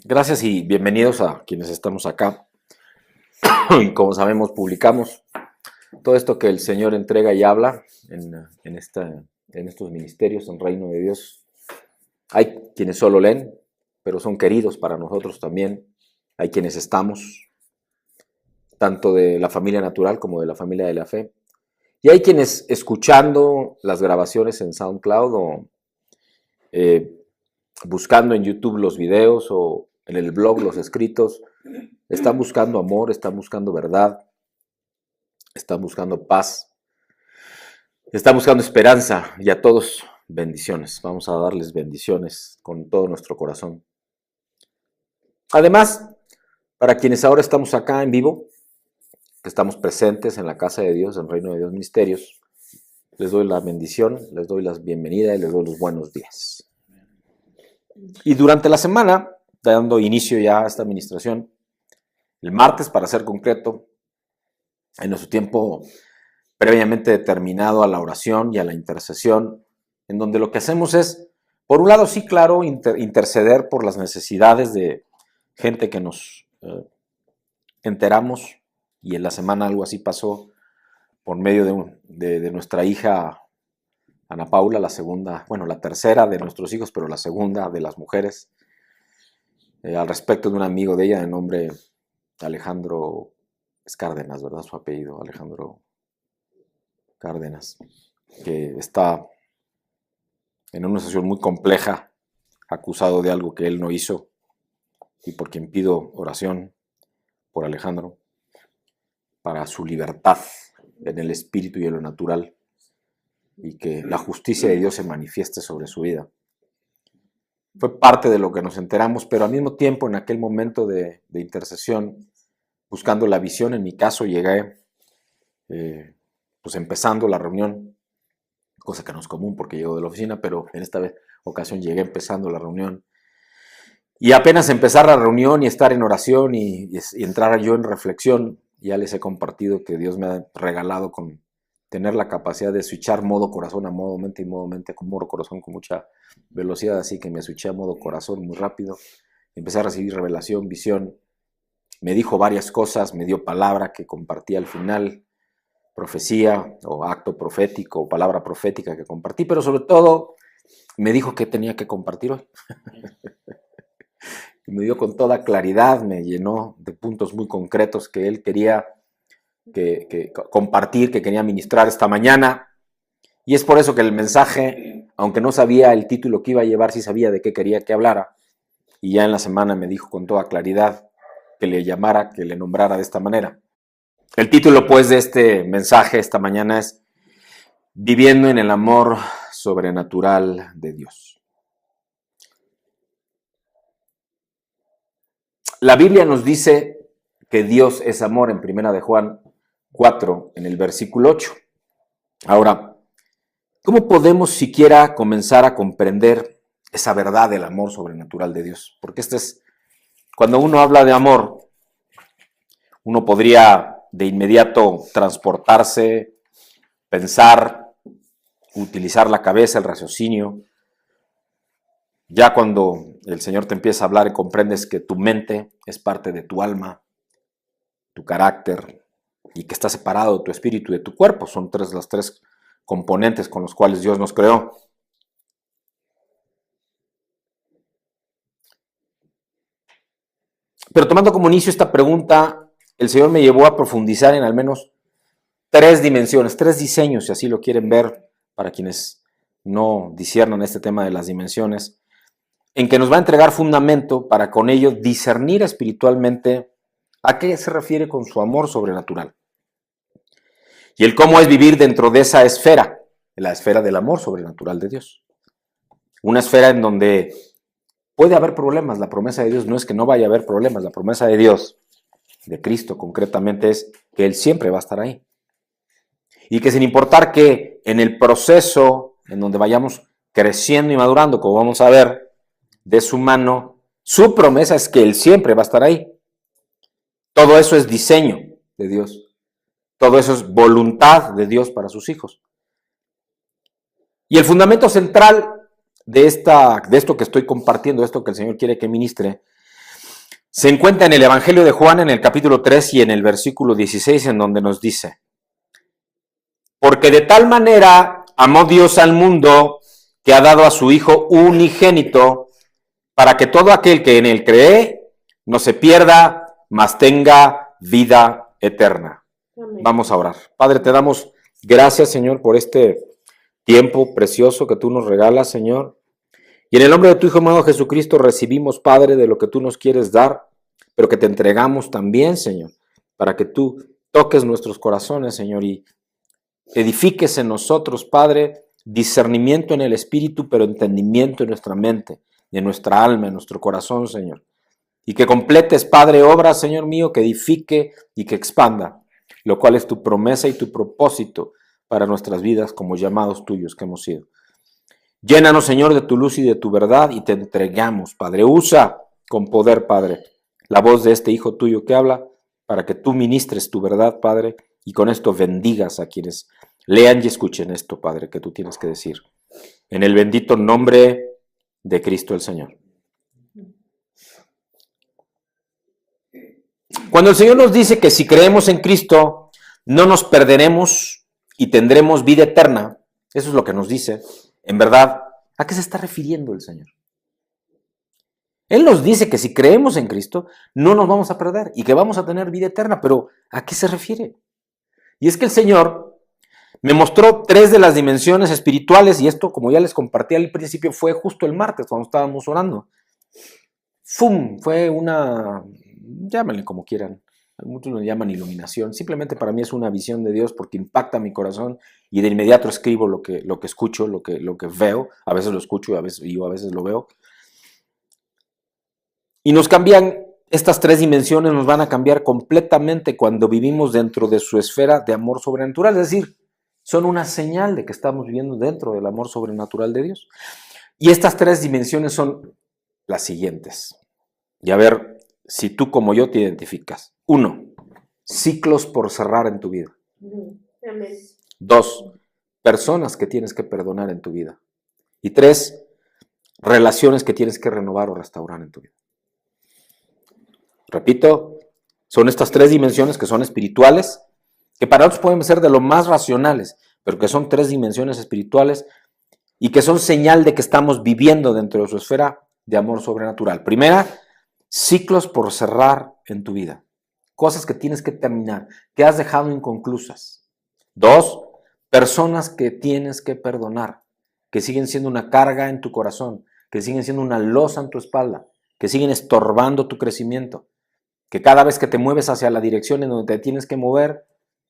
Gracias y bienvenidos a quienes estamos acá. Y como sabemos, publicamos todo esto que el Señor entrega y habla en estos ministerios, en Reino de Dios. Hay quienes solo leen, pero son queridos para nosotros también. Hay quienes estamos, tanto de la familia natural como de la familia de la fe. Y hay quienes escuchando las grabaciones en SoundCloud o buscando en YouTube los videos o en el blog los escritos, están buscando amor, están buscando verdad, están buscando paz, están buscando esperanza, y a todos bendiciones. Vamos a darles bendiciones con todo nuestro corazón. Además, para quienes ahora estamos acá en vivo, que estamos presentes en la casa de Dios, en Reino de Dios Ministerios, les doy la bendición, les doy la bienvenida y les doy los buenos días. Y durante la semana, dando inicio ya a esta administración, el martes, para ser concreto, en nuestro tiempo previamente determinado a la oración y a la intercesión, en donde lo que hacemos es, por un lado, sí, claro, interceder por las necesidades de gente que nos enteramos, y en la semana algo así pasó por medio de nuestra hija Ana Paula, la segunda, bueno, la tercera de nuestros hijos, pero la segunda de las mujeres, al respecto de un amigo de ella de nombre Alejandro Cárdenas, ¿verdad? Su apellido, Alejandro Cárdenas, que está en una situación muy compleja, acusado de algo que él no hizo, y por quien pido oración por Alejandro, para su libertad en el espíritu y en lo natural, y que la justicia de Dios se manifieste sobre su vida. Fue parte de lo que nos enteramos, pero al mismo tiempo, en aquel momento de intercesión, buscando la visión, en mi caso llegué pues empezando la reunión, cosa que no es común porque llego de la oficina, pero en esta ocasión llegué empezando la reunión. Y apenas empezar la reunión y estar en oración y entrar yo en reflexión, ya les he compartido que Dios me ha regalado con tener la capacidad de switchar modo corazón a modo mente y modo mente con modo corazón con mucha velocidad, así que me switché a modo corazón muy rápido. Empecé a recibir revelación, visión, me dijo varias cosas, me dio palabra que compartí al final, profecía o acto profético o palabra profética que compartí, pero sobre todo me dijo que tenía que compartir hoy. Y me dio con toda claridad, me llenó de puntos muy concretos que él quería que compartir, que quería ministrar esta mañana. Y es por eso que el mensaje, aunque no sabía el título que iba a llevar, sí sabía de qué quería que hablara. Y ya en la semana me dijo con toda claridad que le llamara, que le nombrara de esta manera. El título, pues, de este mensaje esta mañana es Viviendo en el amor sobrenatural de Dios. La Biblia nos dice que Dios es amor en 1 de Juan 4, en el versículo 8. Ahora, ¿cómo podemos siquiera comenzar a comprender esa verdad del amor sobrenatural de Dios? Porque cuando uno habla de amor, uno podría de inmediato transportarse, pensar, utilizar la cabeza, el raciocinio. Ya cuando el Señor te empieza a hablar y comprendes que tu mente es parte de tu alma, tu carácter, y que está separado de tu espíritu y de tu cuerpo, son los tres componentes con los cuales Dios nos creó. Pero tomando como inicio esta pregunta, el Señor me llevó a profundizar en al menos tres dimensiones, tres diseños, si así lo quieren ver, para quienes no disciernan este tema de las dimensiones, en que nos va a entregar fundamento para con ello discernir espiritualmente a qué se refiere con su amor sobrenatural. Y el cómo es vivir dentro de esa esfera, la esfera del amor sobrenatural de Dios. Una esfera en donde puede haber problemas. La promesa de Dios no es que no vaya a haber problemas. La promesa de Dios, de Cristo concretamente, es que Él siempre va a estar ahí. Y que sin importar que en el proceso en donde vayamos creciendo y madurando, como vamos a ver, de su mano, su promesa es que Él siempre va a estar ahí. Todo eso es diseño de Dios. Todo eso es voluntad de Dios para sus hijos. Y el fundamento central de esto que estoy compartiendo, esto que el Señor quiere que ministre, se encuentra en el Evangelio de Juan, en el capítulo 3 y en el versículo 16, en donde nos dice: porque de tal manera amó Dios al mundo, que ha dado a su Hijo unigénito, para que todo aquel que en él cree no se pierda, mas tenga vida eterna. Amén. Vamos a orar. Padre, te damos gracias, Señor, por este tiempo precioso que tú nos regalas, Señor. Y en el nombre de tu Hijo amado Jesucristo recibimos, Padre, de lo que tú nos quieres dar, pero que te entregamos también, Señor, para que tú toques nuestros corazones, Señor, y edifiques en nosotros, Padre, discernimiento en el espíritu, pero entendimiento en nuestra mente, en nuestra alma, en nuestro corazón, Señor. Y que completes, Padre, obra, Señor mío, que edifique y que expanda, lo cual es tu promesa y tu propósito para nuestras vidas como llamados tuyos que hemos sido. Llénanos, Señor, de tu luz y de tu verdad y te entregamos, Padre. Usa con poder, Padre, la voz de este Hijo tuyo que habla para que tú ministres tu verdad, Padre, y con esto bendigas a quienes lean y escuchen esto, Padre, que tú tienes que decir. En el bendito nombre de Cristo el Señor. Cuando el Señor nos dice que si creemos en Cristo, no nos perderemos y tendremos vida eterna, eso es lo que nos dice, en verdad, ¿a qué se está refiriendo el Señor? Él nos dice que si creemos en Cristo, no nos vamos a perder y que vamos a tener vida eterna, pero ¿a qué se refiere? Y es que el Señor me mostró 3 de las dimensiones espirituales, y esto, como ya les compartí al principio, fue justo el martes cuando estábamos orando. ¡Fum! Fue una, llámenle como quieran, muchos lo llaman iluminación, simplemente para mí es una visión de Dios porque impacta mi corazón y de inmediato escribo lo que escucho, lo que veo, a veces lo escucho y a veces lo veo. Y nos cambian, estas 3 dimensiones nos van a cambiar completamente cuando vivimos dentro de su esfera de amor sobrenatural, es decir, son una señal de que estamos viviendo dentro del amor sobrenatural de Dios. Y estas 3 dimensiones son las siguientes. Y a ver si tú como yo te identificas. 1, ciclos por cerrar en tu vida. 2, personas que tienes que perdonar en tu vida. Y 3, relaciones que tienes que renovar o restaurar en tu vida. Repito, son estas 3 dimensiones que son espirituales, que para otros pueden ser de lo más racionales, pero que son 3 dimensiones espirituales y que son señal de que estamos viviendo dentro de su esfera de amor sobrenatural. Primera, ciclos por cerrar en tu vida. Cosas que tienes que terminar, que has dejado inconclusas. 2, personas que tienes que perdonar, que siguen siendo una carga en tu corazón, que siguen siendo una losa en tu espalda, que siguen estorbando tu crecimiento, que cada vez que te mueves hacia la dirección en donde te tienes que mover,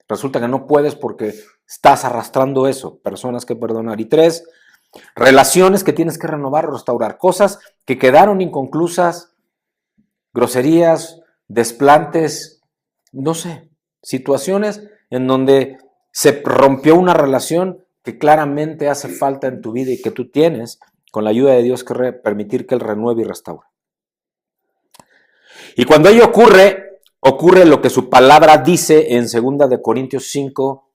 resulta que no puedes porque estás arrastrando eso. Personas que perdonar. Y 3, relaciones que tienes que renovar o restaurar. Cosas que quedaron inconclusas, groserías, desplantes, no sé, situaciones en donde se rompió una relación que claramente hace falta en tu vida y que tú tienes, con la ayuda de Dios, que permitir que Él renueve y restaure. Y cuando ello ocurre lo que su palabra dice en 2 de Corintios 5,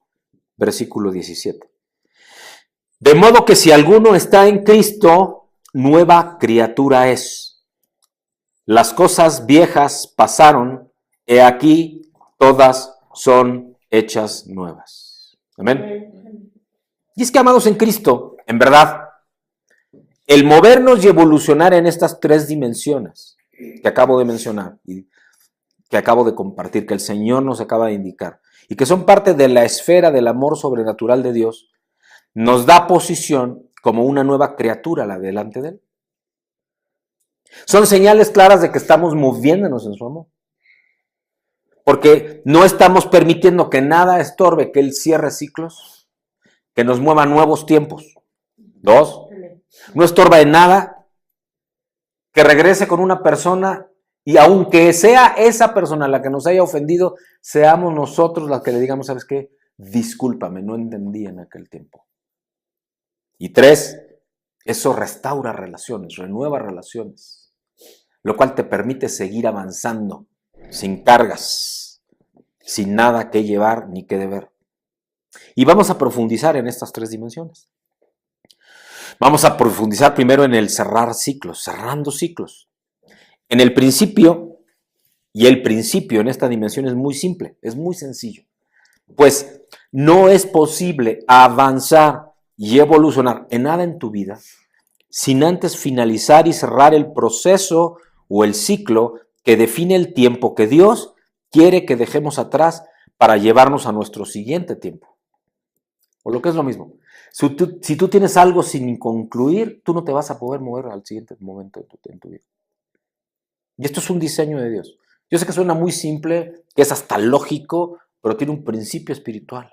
versículo 17. De modo que si alguno está en Cristo, nueva criatura es. Las cosas viejas pasaron, he aquí, todas son hechas nuevas. Amén. Y es que, amados en Cristo, en verdad, el movernos y evolucionar en estas 3 dimensiones que acabo de mencionar y que acabo de compartir, que el Señor nos acaba de indicar, y que son parte de la esfera del amor sobrenatural de Dios, nos da posición como una nueva criatura delante de Él. Son señales claras de que estamos moviéndonos en su amor. Porque no estamos permitiendo que nada estorbe que Él cierre ciclos, que nos mueva nuevos tiempos. 2, no estorba en nada que regrese con una persona y aunque sea esa persona la que nos haya ofendido, seamos nosotros las que le digamos, ¿sabes qué? Discúlpame, no entendí en aquel tiempo. Y 3, eso restaura relaciones, renueva relaciones, lo cual te permite seguir avanzando sin cargas, sin nada que llevar ni que deber. Y vamos a profundizar en estas 3 dimensiones. Vamos a profundizar primero en el cerrar ciclos, cerrando ciclos. En el principio, Y el principio en esta dimensión es muy simple, es muy sencillo. Pues no es posible avanzar y evolucionar en nada en tu vida sin antes finalizar y cerrar el proceso o el ciclo que define el tiempo que Dios quiere que dejemos atrás para llevarnos a nuestro siguiente tiempo. O lo que es lo mismo. Si tú tienes algo sin concluir, tú no te vas a poder mover al siguiente momento en tu vida. Y esto es un diseño de Dios. Yo sé que suena muy simple, que es hasta lógico, pero tiene un principio espiritual.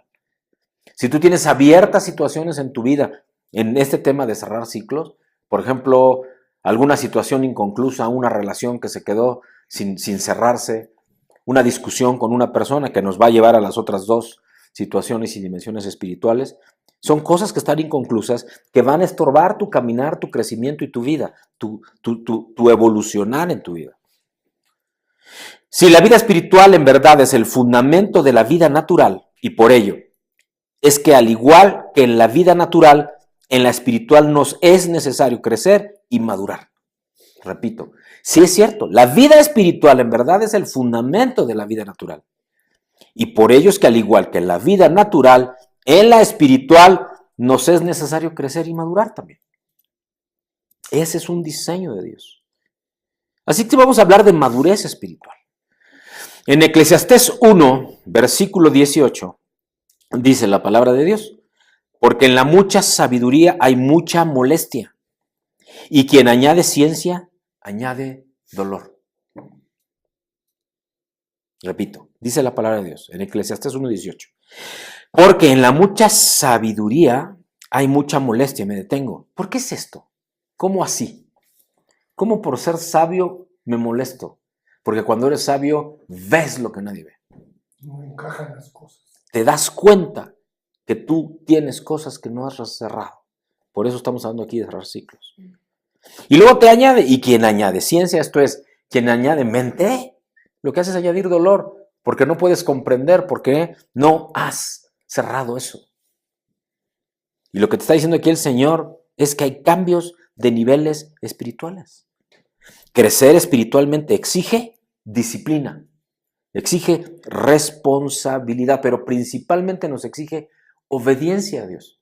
Si tú tienes abiertas situaciones en tu vida, en este tema de cerrar ciclos, por ejemplo, alguna situación inconclusa, una relación que se quedó sin cerrarse, una discusión con una persona que nos va a llevar a las otras dos situaciones y dimensiones espirituales, son cosas que están inconclusas, que van a estorbar tu caminar, tu crecimiento y tu vida, tu evolucionar en tu vida. Si la vida espiritual en verdad es el fundamento de la vida natural, y por ello es que al igual que en la vida natural, en la espiritual nos es necesario crecer y madurar. Repito, sí es cierto, la vida espiritual en verdad es el fundamento de la vida natural. Y por ello es que al igual que en la vida natural, en la espiritual nos es necesario crecer y madurar también. Ese es un diseño de Dios. Así que vamos a hablar de madurez espiritual. En Eclesiastés 1, versículo 18, dice la palabra de Dios, porque en la mucha sabiduría hay mucha molestia, y quien añade ciencia, añade dolor. Repito, dice la palabra de Dios en Eclesiastés 1:18. Porque en la mucha sabiduría hay mucha molestia. Me detengo. ¿Por qué es esto? ¿Cómo así? ¿Cómo por ser sabio me molesto? Porque cuando eres sabio ves lo que nadie ve. No encajan las cosas. Te das cuenta que tú tienes cosas que no has cerrado. Por eso estamos hablando aquí de cerrar ciclos. Y luego te añade, y quien añade ciencia, esto es, quien añade mente, lo que hace es añadir dolor, porque no puedes comprender por qué no has cerrado eso. Y lo que te está diciendo aquí el Señor es que hay cambios de niveles espirituales. Crecer espiritualmente exige disciplina, exige responsabilidad, pero principalmente nos exige obediencia a Dios.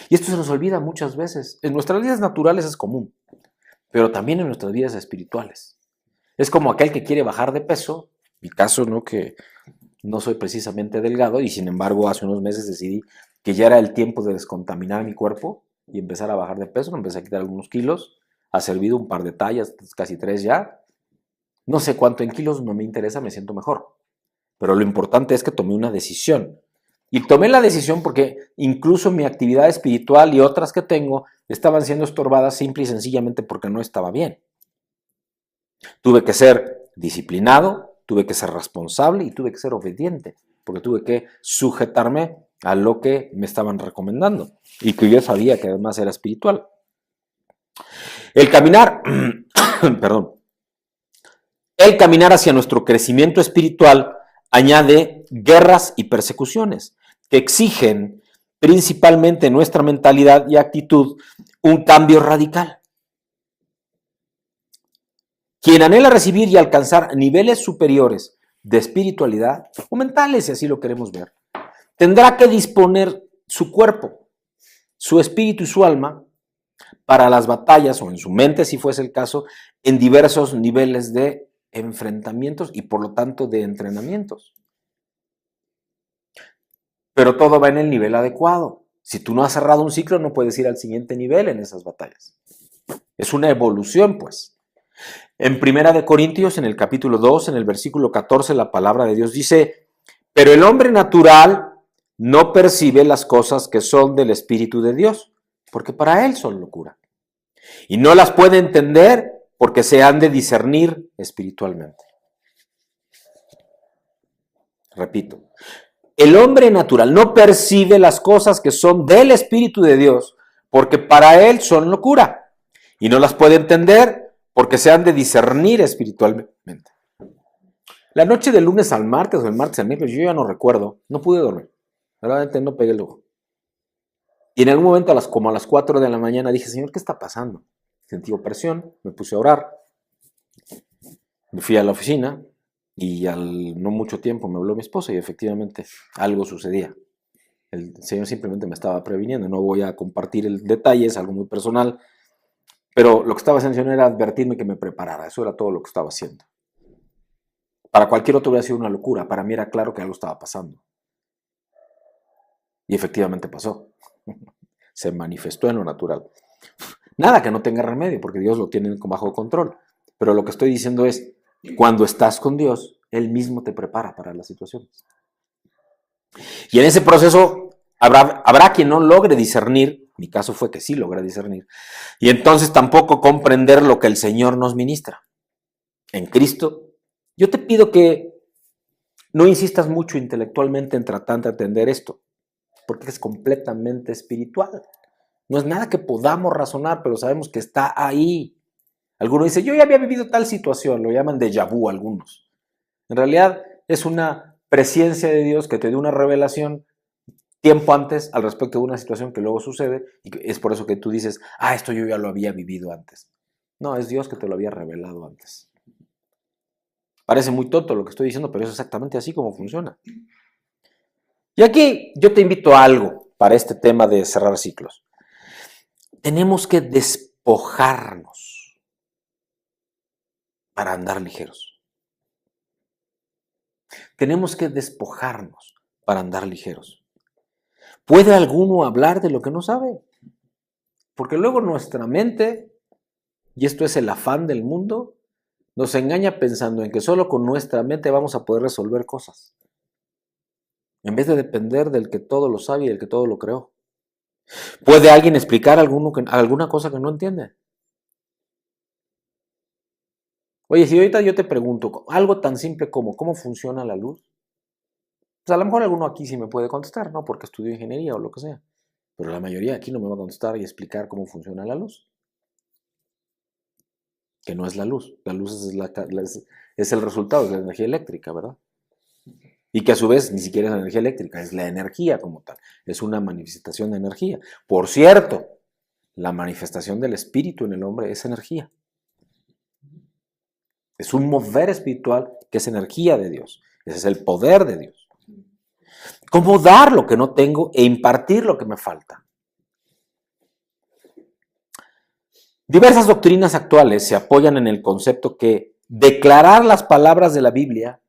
Y esto se nos olvida muchas veces. En nuestras vidas naturales es común, pero también en nuestras vidas espirituales. Es como aquel que quiere bajar de peso, mi caso, ¿no? Que no soy precisamente delgado y sin embargo hace unos meses decidí que ya era el tiempo de descontaminar mi cuerpo y empezar a bajar de peso, me empecé a quitar algunos kilos, ha servido un par de tallas, casi 3 ya. No sé cuánto en kilos, no me interesa, me siento mejor. Pero lo importante es que tomé una decisión. Y tomé la decisión porque incluso mi actividad espiritual y otras que tengo estaban siendo estorbadas simple y sencillamente porque no estaba bien. Tuve que ser disciplinado, tuve que ser responsable y tuve que ser obediente, porque tuve que sujetarme a lo que me estaban recomendando y que yo sabía que además era espiritual. El caminar, perdón, el caminar hacia nuestro crecimiento espiritual añade guerras y persecuciones que exigen principalmente en nuestra mentalidad y actitud un cambio radical. Quien anhela recibir y alcanzar niveles superiores de espiritualidad, o mentales si así lo queremos ver, tendrá que disponer su cuerpo, su espíritu y su alma para las batallas, o en su mente si fuese el caso, en diversos niveles de enfrentamientos y por lo tanto de entrenamientos. Pero todo va en el nivel adecuado. Si tú no has cerrado un ciclo, no puedes ir al siguiente nivel en esas batallas. Es una evolución, pues. En Primera de Corintios, en el capítulo 2, en el versículo 14, la palabra de Dios dice, pero el hombre natural no percibe las cosas que son del Espíritu de Dios, porque para él son locura. Y no las puede entender porque se han de discernir espiritualmente. Repito, el hombre natural no percibe las cosas que son del Espíritu de Dios porque para él son locura. Y no las puede entender porque se han de discernir espiritualmente. La noche del lunes al martes o el martes al miércoles, yo ya no recuerdo, no pude dormir. Realmente no pegué el ojo. Y en algún momento, como a las 4 de la mañana, dije, Señor, ¿qué está pasando? Sentí opresión, me puse a orar. Fui a la oficina y al no mucho tiempo me habló mi esposa y efectivamente algo sucedía. El Señor simplemente me estaba previniendo. No voy a compartir el detalle, es algo muy personal, pero lo que estaba haciendo el Señor era advertirme que me preparara. Eso era todo lo que estaba haciendo. Para cualquier otro hubiera sido una locura. Para mí era claro que algo estaba pasando. Y efectivamente pasó. Se manifestó en lo natural. Nada que no tenga remedio, porque Dios lo tiene bajo control. Pero lo que estoy diciendo es, cuando estás con Dios, Él mismo te prepara para las situaciones. Y en ese proceso habrá quien no logre discernir, mi caso fue que sí logré discernir, y entonces tampoco comprender lo que el Señor nos ministra. En Cristo, yo te pido que no insistas mucho intelectualmente en tratar de entender esto, porque es completamente espiritual. No es nada que podamos razonar, pero sabemos que está ahí. Algunos dicen, yo ya había vivido tal situación, lo llaman déjà vu algunos. En realidad es una presencia de Dios que te dio una revelación tiempo antes al respecto de una situación que luego sucede, y es por eso que tú dices, esto yo ya lo había vivido antes. No, es Dios que te lo había revelado antes. Parece muy tonto lo que estoy diciendo, pero es exactamente así como funciona. Y aquí yo te invito a algo para este tema de cerrar ciclos. Tenemos que despojarnos para andar ligeros. Tenemos que despojarnos para andar ligeros. ¿Puede alguno hablar de lo que no sabe? Porque luego nuestra mente, y esto es el afán del mundo, nos engaña pensando en que solo con nuestra mente vamos a poder resolver cosas, en vez de depender del que todo lo sabe y del que todo lo creó. ¿Puede alguien explicar alguna cosa que no entiende? Oye, si ahorita yo te pregunto algo tan simple como ¿cómo funciona la luz? Pues a lo mejor alguno aquí sí me puede contestar, ¿no? Porque estudió ingeniería o lo que sea. Pero la mayoría aquí no me va a contestar y explicar cómo funciona la luz. Que no es la luz. La luz es el resultado de la energía eléctrica, ¿verdad? Y que a su vez ni siquiera es la energía eléctrica, es la energía como tal. Es una manifestación de energía. Por cierto, la manifestación del espíritu en el hombre es energía. Es un mover espiritual que es energía de Dios. Ese es el poder de Dios. ¿Cómo dar lo que no tengo e impartir lo que me falta? Diversas doctrinas actuales se apoyan en el concepto que declarar las palabras de la Biblia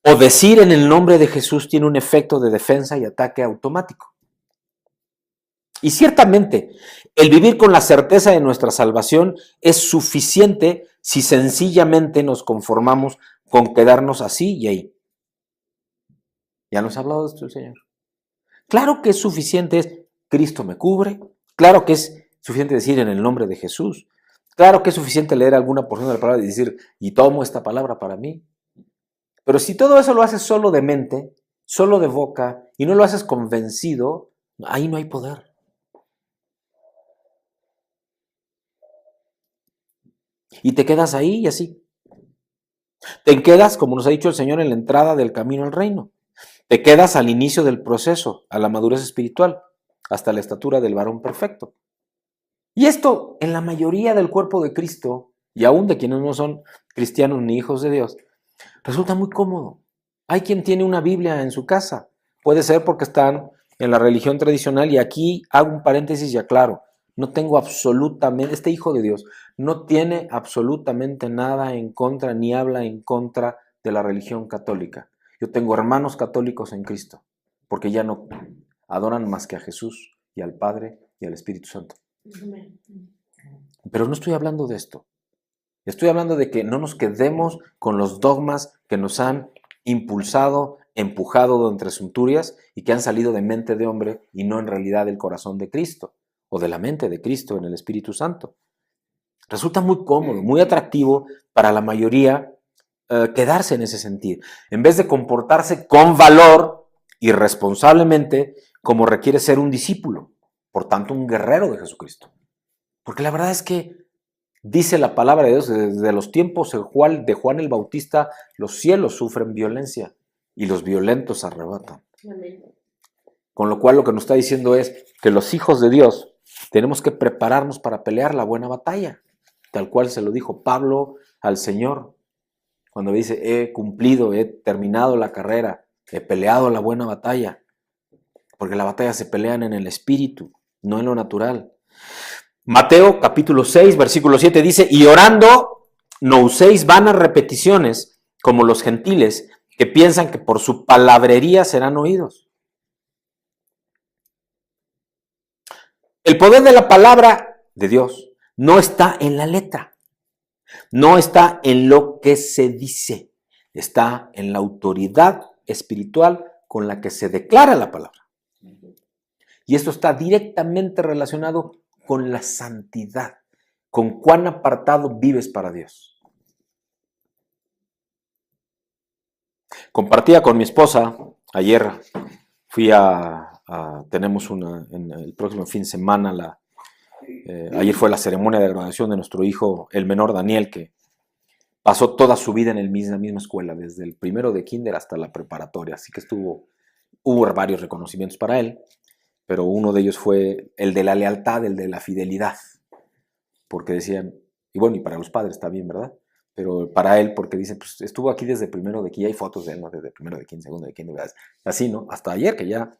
o decir en el nombre de Jesús tiene un efecto de defensa y ataque automático. Y ciertamente, el vivir con la certeza de nuestra salvación es suficiente si sencillamente nos conformamos con quedarnos así y ahí. Ya nos ha hablado de esto el Señor. Claro que es suficiente, Cristo me cubre. Claro que es suficiente decir en el nombre de Jesús. Claro que es suficiente leer alguna porción de la palabra y decir, y tomo esta palabra para mí. Pero si todo eso lo haces solo de mente, solo de boca, y no lo haces convencido, ahí no hay poder. Y te quedas ahí y así. Te quedas, como nos ha dicho el Señor, en la entrada del camino al reino. Te quedas al inicio del proceso, a la madurez espiritual, hasta la estatura del varón perfecto. Y esto, en la mayoría del cuerpo de Cristo, y aún de quienes no son cristianos ni hijos de Dios, resulta muy cómodo. Hay quien tiene una Biblia en su casa. Puede ser porque están en la religión tradicional, y aquí hago un paréntesis y aclaro. No tengo absolutamente, este hijo de Dios no tiene absolutamente nada en contra ni habla en contra de la religión católica. Yo tengo hermanos católicos en Cristo, porque ya no adoran más que a Jesús y al Padre y al Espíritu Santo. Pero no estoy hablando de esto. Estoy hablando de que no nos quedemos con los dogmas que nos han impulsado, empujado de entre centurias y que han salido de mente de hombre y no en realidad del corazón de Cristo o de la mente de Cristo en el Espíritu Santo. Resulta muy cómodo, muy atractivo para la mayoría quedarse en ese sentido, en vez de comportarse con valor y responsablemente como requiere ser un discípulo, por tanto un guerrero de Jesucristo. Porque la verdad es que dice la palabra de Dios, desde los tiempos de Juan el Bautista, los cielos sufren violencia y los violentos arrebatan. Amén. Con lo cual lo que nos está diciendo es que los hijos de Dios tenemos que prepararnos para pelear la buena batalla, tal cual se lo dijo Pablo al Señor. Cuando dice, he cumplido, he terminado la carrera, he peleado la buena batalla. Porque las batallas se pelean en el espíritu, no en lo natural. Mateo capítulo 6, versículo 7 dice, y orando no uséis vanas repeticiones como los gentiles que piensan que por su palabrería serán oídos. El poder de la palabra de Dios no está en la letra, no está en lo que se dice, está en la autoridad espiritual con la que se declara la palabra. Y esto está directamente relacionado con la santidad, con cuán apartado vives para Dios. Compartía con mi esposa ayer, tenemos en el próximo fin de semana, ayer fue la ceremonia de graduación de nuestro hijo, el menor Daniel, que pasó toda su vida en la misma escuela, desde el primero de kinder hasta la preparatoria, así que hubo varios reconocimientos para él, pero uno de ellos fue el de la lealtad, el de la fidelidad, porque decían, y bueno, y para los padres también, ¿verdad? Pero para él, porque dicen, pues estuvo aquí desde primero de kinder, hay fotos de él, ¿no? Desde primero de kinder, segundo de kinder, así, ¿no? Hasta ayer, que ya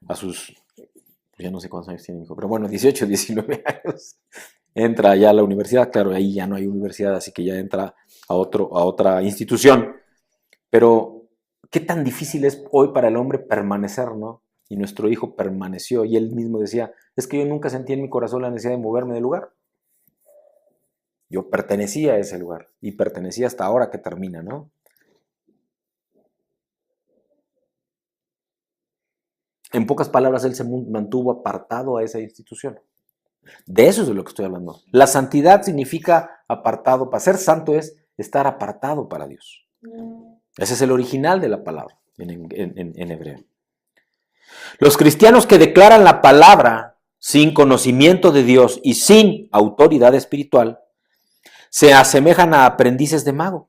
a sus, pues ya no sé cuántos años tiene mi hijo, pero bueno, 18, 19 años, entra ya a la universidad, claro, ahí ya no hay universidad, así que ya entra a otra institución, pero qué tan difícil es hoy para el hombre permanecer, ¿no? Y nuestro hijo permaneció, y él mismo decía, es que yo nunca sentí en mi corazón la necesidad de moverme del lugar. Yo pertenecía a ese lugar, y pertenecía hasta ahora que termina, ¿no? En pocas palabras, él se mantuvo apartado a esa institución. De eso es de lo que estoy hablando. La santidad significa apartado. Para ser santo es estar apartado para Dios. Ese es el original de la palabra en hebreo. Los cristianos que declaran la palabra sin conocimiento de Dios y sin autoridad espiritual se asemejan a aprendices de mago,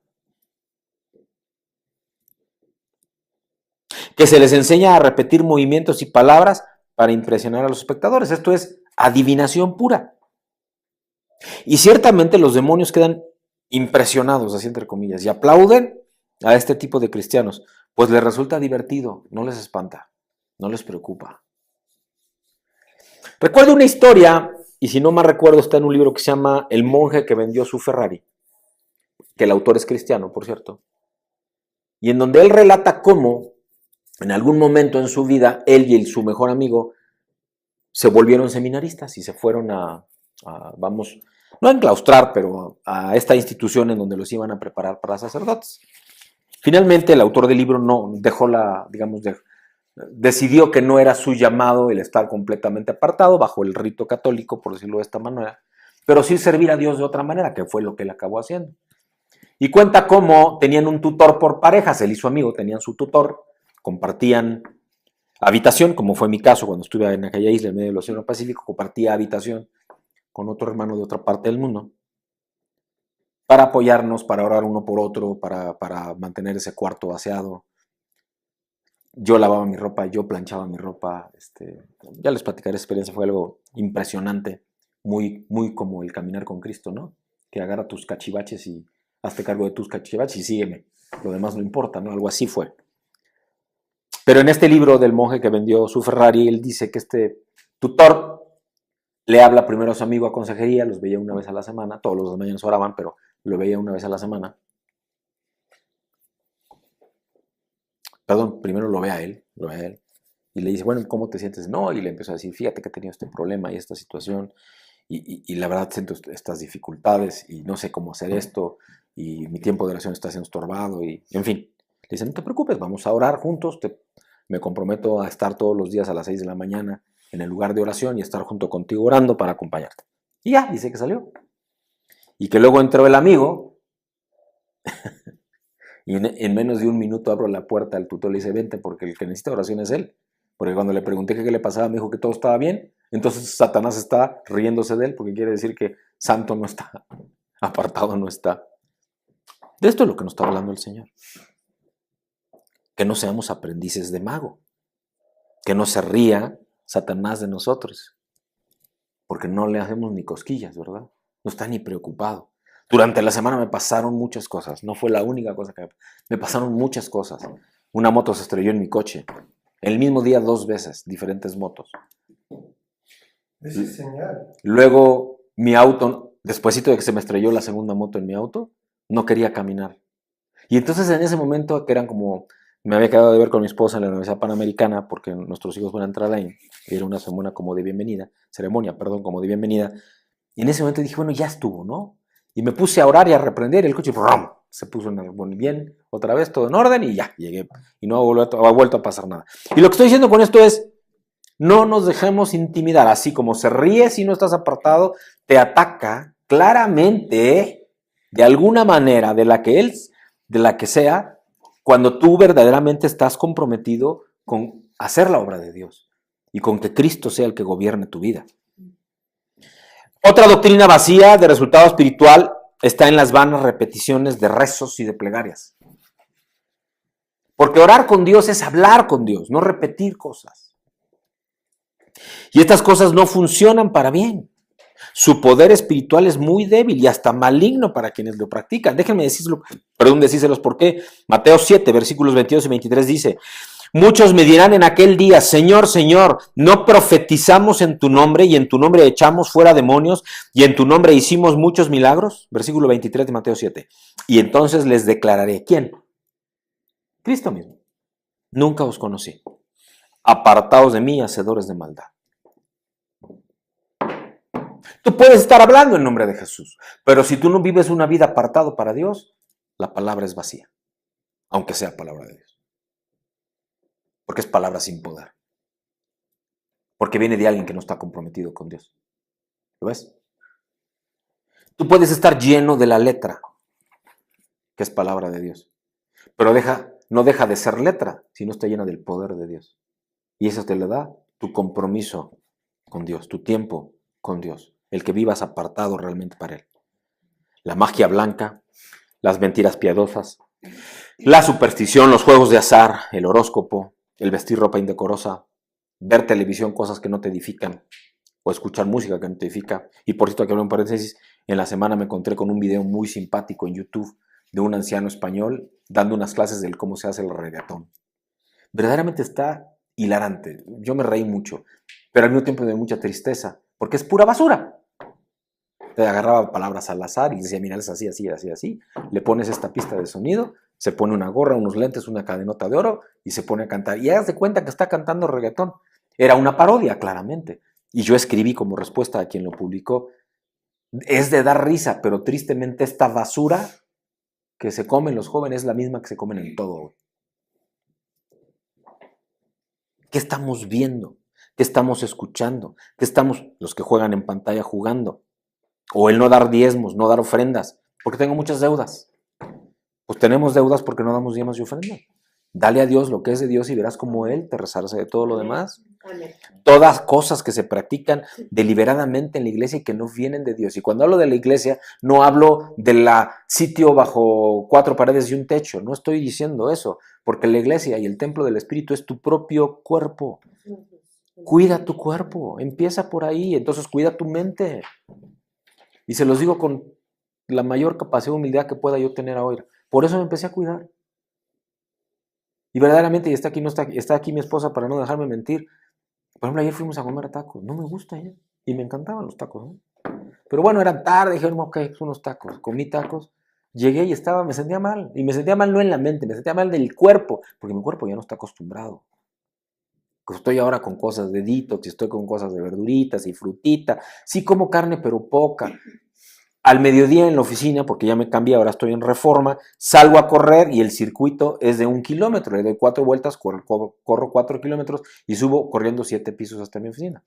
que se les enseña a repetir movimientos y palabras para impresionar a los espectadores. Esto es adivinación pura. Y ciertamente los demonios quedan impresionados, así entre comillas, y aplauden a este tipo de cristianos, pues les resulta divertido, no les espanta, no les preocupa. Recuerdo una historia, y si no mal recuerdo está en un libro que se llama El monje que vendió su Ferrari, que el autor es cristiano, por cierto, y en donde él relata cómo en algún momento en su vida él y su mejor amigo se volvieron seminaristas y se fueron vamos, no a enclaustrar, pero a esta institución en donde los iban a preparar para sacerdotes. Finalmente el autor del libro no dejó decidió que no era su llamado el estar completamente apartado bajo el rito católico, por decirlo de esta manera, pero sí servir a Dios de otra manera, que fue lo que él acabó haciendo. Y cuenta cómo tenían un tutor por parejas, él y su amigo tenían su tutor, compartían habitación, como fue mi caso cuando estuve en aquella isla en medio del Océano Pacífico, compartía habitación con otro hermano de otra parte del mundo, para apoyarnos, para orar uno por otro, para mantener ese cuarto aseado. Yo lavaba mi ropa, yo planchaba mi ropa, ya les platicaré esa experiencia, fue algo impresionante, muy, muy como el caminar con Cristo, ¿no? Que agarra tus cachivaches y hazte cargo de tus cachivaches y sígueme, lo demás no importa, ¿no? Algo así fue. Pero en este libro del monje que vendió su Ferrari, él dice que este tutor le habla primero a su amigo a consejería, los veía una vez a la semana, todos los mañanas oraban, pero lo veía una vez a la semana. Perdón, primero lo ve a él, y le dice, bueno, ¿cómo te sientes? No, y le empezó a decir, fíjate que he tenido este problema y esta situación, y la verdad siento estas dificultades, y no sé cómo hacer esto, y mi tiempo de oración está siendo estorbado, y en fin. Le dice, no te preocupes, vamos a orar juntos, me comprometo a estar todos los días a las 6 de la mañana en el lugar de oración y estar junto contigo orando para acompañarte. Y ya, dice que salió. Y que luego entró el amigo, y en menos de un minuto abro la puerta al tutor y le dice, vente, porque el que necesita oración es él. Porque cuando le pregunté qué le pasaba, me dijo que todo estaba bien. Entonces Satanás está riéndose de él, porque quiere decir que santo no está, apartado no está. De esto es lo que nos está hablando el Señor. Que no seamos aprendices de mago. Que no se ría Satanás de nosotros. Porque no le hacemos ni cosquillas, ¿verdad? No está ni preocupado. Durante la semana me pasaron muchas cosas. No fue la única cosa que me pasaron muchas cosas. Una moto se estrelló en mi coche. El mismo día 2 veces, diferentes motos. Esa es señal. Luego mi auto, despuesito de que se me estrelló la segunda moto en mi auto, no quería caminar. Y entonces en ese momento, que eran como, me había quedado de ver con mi esposa en la Universidad Panamericana, porque nuestros hijos van a entrar ahí, era una ceremonia como de bienvenida, como de bienvenida. Y en ese momento dije, bueno, ya estuvo, ¿no? Y me puse a orar y a reprender, y el coche ¡rum! Se puso bien, otra vez, todo en orden, y ya, llegué. Y no ha vuelto a pasar nada. Y lo que estoy diciendo con esto es, no nos dejemos intimidar, así como se ríe si no estás apartado, te ataca claramente, de alguna manera, de la que sea, cuando tú verdaderamente estás comprometido con hacer la obra de Dios y con que Cristo sea el que gobierne tu vida. Otra doctrina vacía de resultado espiritual está en las vanas repeticiones de rezos y de plegarias. Porque orar con Dios es hablar con Dios, no repetir cosas. Y estas cosas no funcionan para bien. Su poder espiritual es muy débil y hasta maligno para quienes lo practican. Déjenme decírselos por qué. Mateo 7, versículos 22 y 23 dice: muchos me dirán en aquel día, Señor, Señor, ¿no profetizamos en tu nombre y en tu nombre echamos fuera demonios y en tu nombre hicimos muchos milagros? Versículo 23 de Mateo 7. Y entonces les declararé, ¿quién? Cristo mismo. Nunca os conocí. Apartaos de mí, hacedores de maldad. Tú puedes estar hablando en nombre de Jesús, pero si tú no vives una vida apartado para Dios, la palabra es vacía, aunque sea palabra de Dios. Porque es palabra sin poder. Porque viene de alguien que no está comprometido con Dios. ¿Lo ves? Tú puedes estar lleno de la letra, que es palabra de Dios, pero no deja de ser letra si no está llena del poder de Dios. Y eso te lo da tu compromiso con Dios, tu tiempo con Dios, el que vivas apartado realmente para Él. La magia blanca, las mentiras piadosas, la superstición, los juegos de azar, el horóscopo, el vestir ropa indecorosa, ver televisión, cosas que no te edifican, o escuchar música que no te edifica. Y por cierto, aquí abro un paréntesis, en la semana me encontré con un video muy simpático en YouTube de un anciano español dando unas clases de cómo se hace el reggaetón. Verdaderamente está hilarante. Yo me reí mucho, pero al mismo tiempo me dio mucha tristeza, porque es pura basura. Te agarraba palabras al azar y decía, mira, es así, así, así, así. Le pones esta pista de sonido, se pone una gorra, unos lentes, una cadenota de oro y se pone a cantar. Y hagas de cuenta que está cantando reggaetón. Era una parodia, claramente. Y yo escribí como respuesta a quien lo publicó, es de dar risa, pero tristemente esta basura que se comen los jóvenes es la misma que se comen en todo. ¿Qué estamos viendo? ¿Qué estamos escuchando? ¿Qué estamos, los que juegan en pantalla, jugando? O el no dar diezmos, no dar ofrendas, porque tengo muchas deudas. Pues tenemos deudas porque no damos diezmos y ofrendas. Dale a Dios lo que es de Dios y verás cómo Él te resarce de todo lo demás. Amén. Todas cosas que se practican deliberadamente en la iglesia y que no vienen de Dios. Y cuando hablo de la iglesia, no hablo de la sitio bajo 4 paredes y un techo. No estoy diciendo eso, porque la iglesia y el templo del Espíritu es tu propio cuerpo. Cuida tu cuerpo, empieza por ahí, entonces cuida tu mente. Y se los digo con la mayor capacidad de humildad que pueda yo tener ahora. Por eso me empecé a cuidar. Y verdaderamente, y está aquí mi esposa para no dejarme mentir. Por ejemplo, ayer fuimos a comer tacos. No me gusta ya. Y me encantaban los tacos, ¿no? Pero bueno, eran tarde, dijeron, ok, son unos tacos. Comí tacos. Llegué y me sentía mal. Y me sentía mal no en la mente, me sentía mal del cuerpo. Porque mi cuerpo ya no está acostumbrado. Estoy ahora con cosas de detox, estoy con cosas de verduritas y frutita. Sí como carne, pero poca. Al mediodía en la oficina, porque ya me cambié, ahora estoy en Reforma, salgo a correr y el circuito es de 1 kilómetro. Le doy 4 vueltas, corro 4 kilómetros y subo corriendo 7 pisos hasta mi oficina.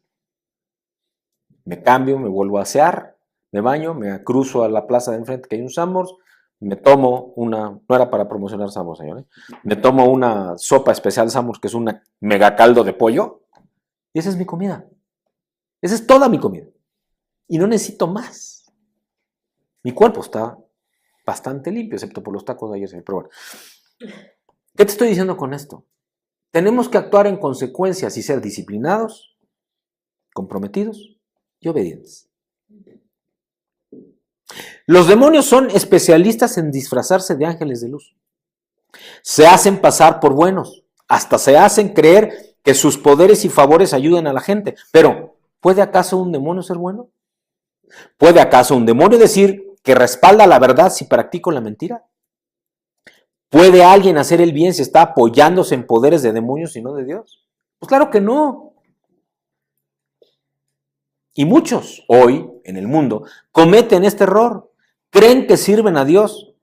Me cambio, me vuelvo a asear, me baño, me cruzo a la plaza de enfrente que hay un Sanborns, me tomo no era para promocionar Sanborns, señores, me tomo una sopa especial Sanborns que es un mega caldo de pollo y esa es mi comida. Esa es toda mi comida. Y no necesito más. Mi cuerpo está bastante limpio, excepto por los tacos de ayer. Pero bueno, ¿qué te estoy diciendo con esto? Tenemos que actuar en consecuencias y ser disciplinados, comprometidos y obedientes. Los demonios son especialistas en disfrazarse de ángeles de luz. Se hacen pasar por buenos, hasta se hacen creer que sus poderes y favores ayudan a la gente. Pero, ¿puede acaso un demonio ser bueno? ¿Puede acaso un demonio decir que respalda la verdad si practico la mentira? ¿Puede alguien hacer el bien si está apoyándose en poderes de demonios y no de Dios? Pues claro que no. Y muchos hoy en el mundo cometen este error. Creen que sirven a Dios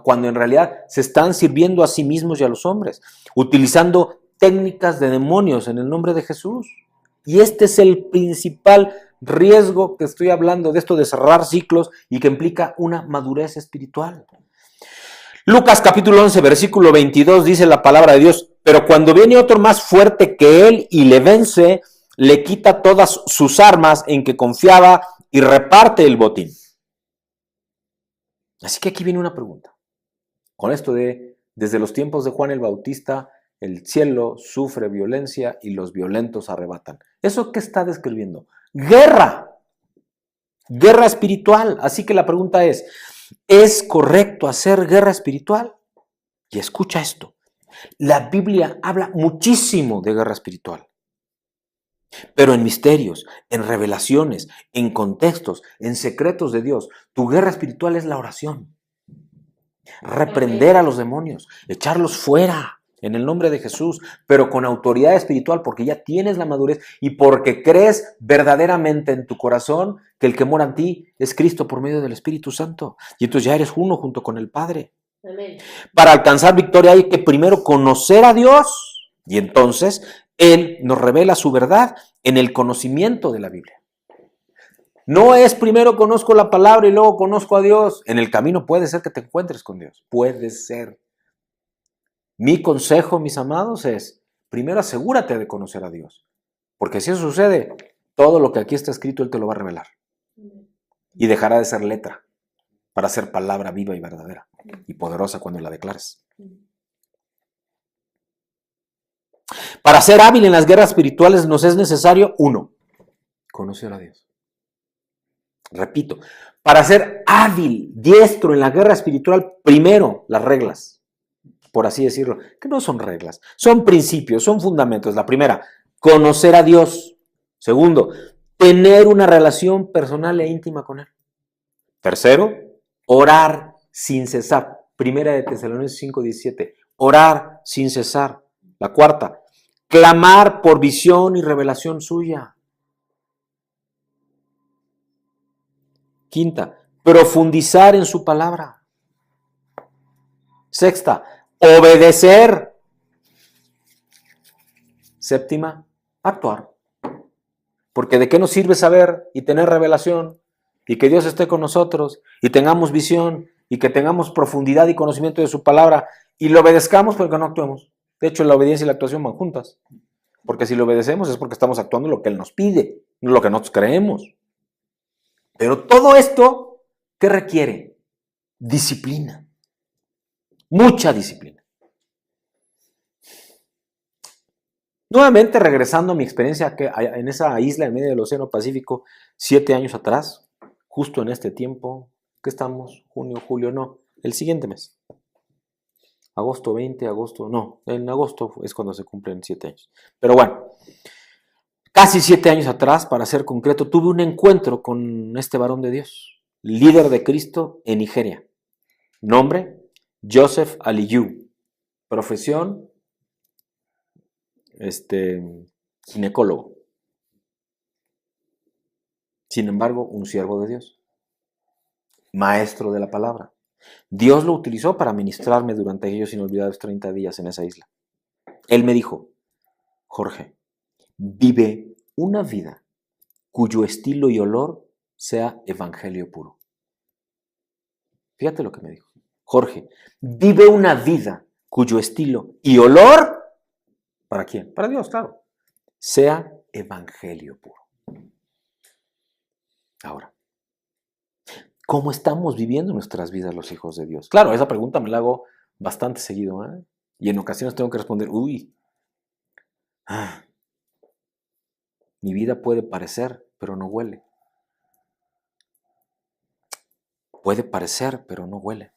cuando en realidad se están sirviendo a sí mismos y a los hombres, utilizando técnicas de demonios en el nombre de Jesús. Y este es el principal riesgo que estoy hablando de esto de cerrar ciclos y que implica una madurez espiritual. Lucas capítulo 11, versículo 22 dice la palabra de Dios, pero cuando viene otro más fuerte que él y le vence, le quita todas sus armas en que confiaba y reparte el botín. Así que aquí viene una pregunta. Con esto de, desde los tiempos de Juan el Bautista, el cielo sufre violencia y los violentos arrebatan. ¿Eso qué está describiendo? Guerra. Guerra espiritual. Así que la pregunta ¿es correcto hacer guerra espiritual? Y escucha esto. La Biblia habla muchísimo de guerra espiritual. Pero en misterios, en revelaciones, en contextos, en secretos de Dios, tu guerra espiritual es la oración. Reprender a los demonios, echarlos fuera en el nombre de Jesús, pero con autoridad espiritual porque ya tienes la madurez y porque crees verdaderamente en tu corazón que el que mora en ti es Cristo por medio del Espíritu Santo. Y entonces ya eres uno junto con el Padre. Amén. Para alcanzar victoria hay que primero conocer a Dios y entonces Él nos revela su verdad en el conocimiento de la Biblia. No es primero conozco la palabra y luego conozco a Dios. En el camino puede ser que te encuentres con Dios. Puede ser. Mi consejo, mis amados, es primero asegúrate de conocer a Dios. Porque si eso sucede, todo lo que aquí está escrito Él te lo va a revelar. Y dejará de ser letra para ser palabra viva y verdadera y poderosa cuando la declares. Para ser hábil en las guerras espirituales nos es necesario, 1, conocer a Dios. Repito, para ser hábil, diestro en la guerra espiritual, primero las reglas, por así decirlo, que no son reglas, son principios, son fundamentos. La primera, conocer a Dios. Segundo, tener una relación personal e íntima con Él. Tercero, orar sin cesar. Primera de Tesalonicenses 5:17, orar sin cesar. La cuarta, clamar por visión y revelación suya. Quinta, profundizar en su palabra. Sexta, obedecer. Séptima, actuar. Porque ¿de qué nos sirve saber y tener revelación y que Dios esté con nosotros y tengamos visión y que tengamos profundidad y conocimiento de su palabra y lo obedezcamos porque no actuemos? De hecho, la obediencia y la actuación van juntas. Porque si lo obedecemos es porque estamos actuando lo que Él nos pide, no lo que nosotros creemos. Pero todo esto, ¿qué requiere? Disciplina. Mucha disciplina. Nuevamente, regresando a mi experiencia en esa isla en medio del Océano Pacífico, 7 años atrás, justo en este tiempo, ¿qué estamos? Junio, julio, no, el siguiente mes. Agosto 20, en agosto es cuando se cumplen 7 años. Pero bueno, casi 7 años atrás, para ser concreto, tuve un encuentro con este varón de Dios, líder de Cristo en Nigeria. Nombre, Joseph Aliyu. Profesión, ginecólogo. Sin embargo, un siervo de Dios. Maestro de la palabra. Dios lo utilizó para ministrarme durante aquellos inolvidables 30 días en esa isla. Él me dijo, Jorge, vive una vida cuyo estilo y olor sea evangelio puro. Fíjate lo que me dijo. Jorge, vive una vida cuyo estilo y olor, ¿para quién? Para Dios, claro, sea evangelio puro. Ahora, ¿cómo estamos viviendo nuestras vidas los hijos de Dios? Claro, esa pregunta me la hago bastante seguido, ¿eh? Y en ocasiones tengo que responder, mi vida puede parecer, pero no huele. Puede parecer, pero no huele.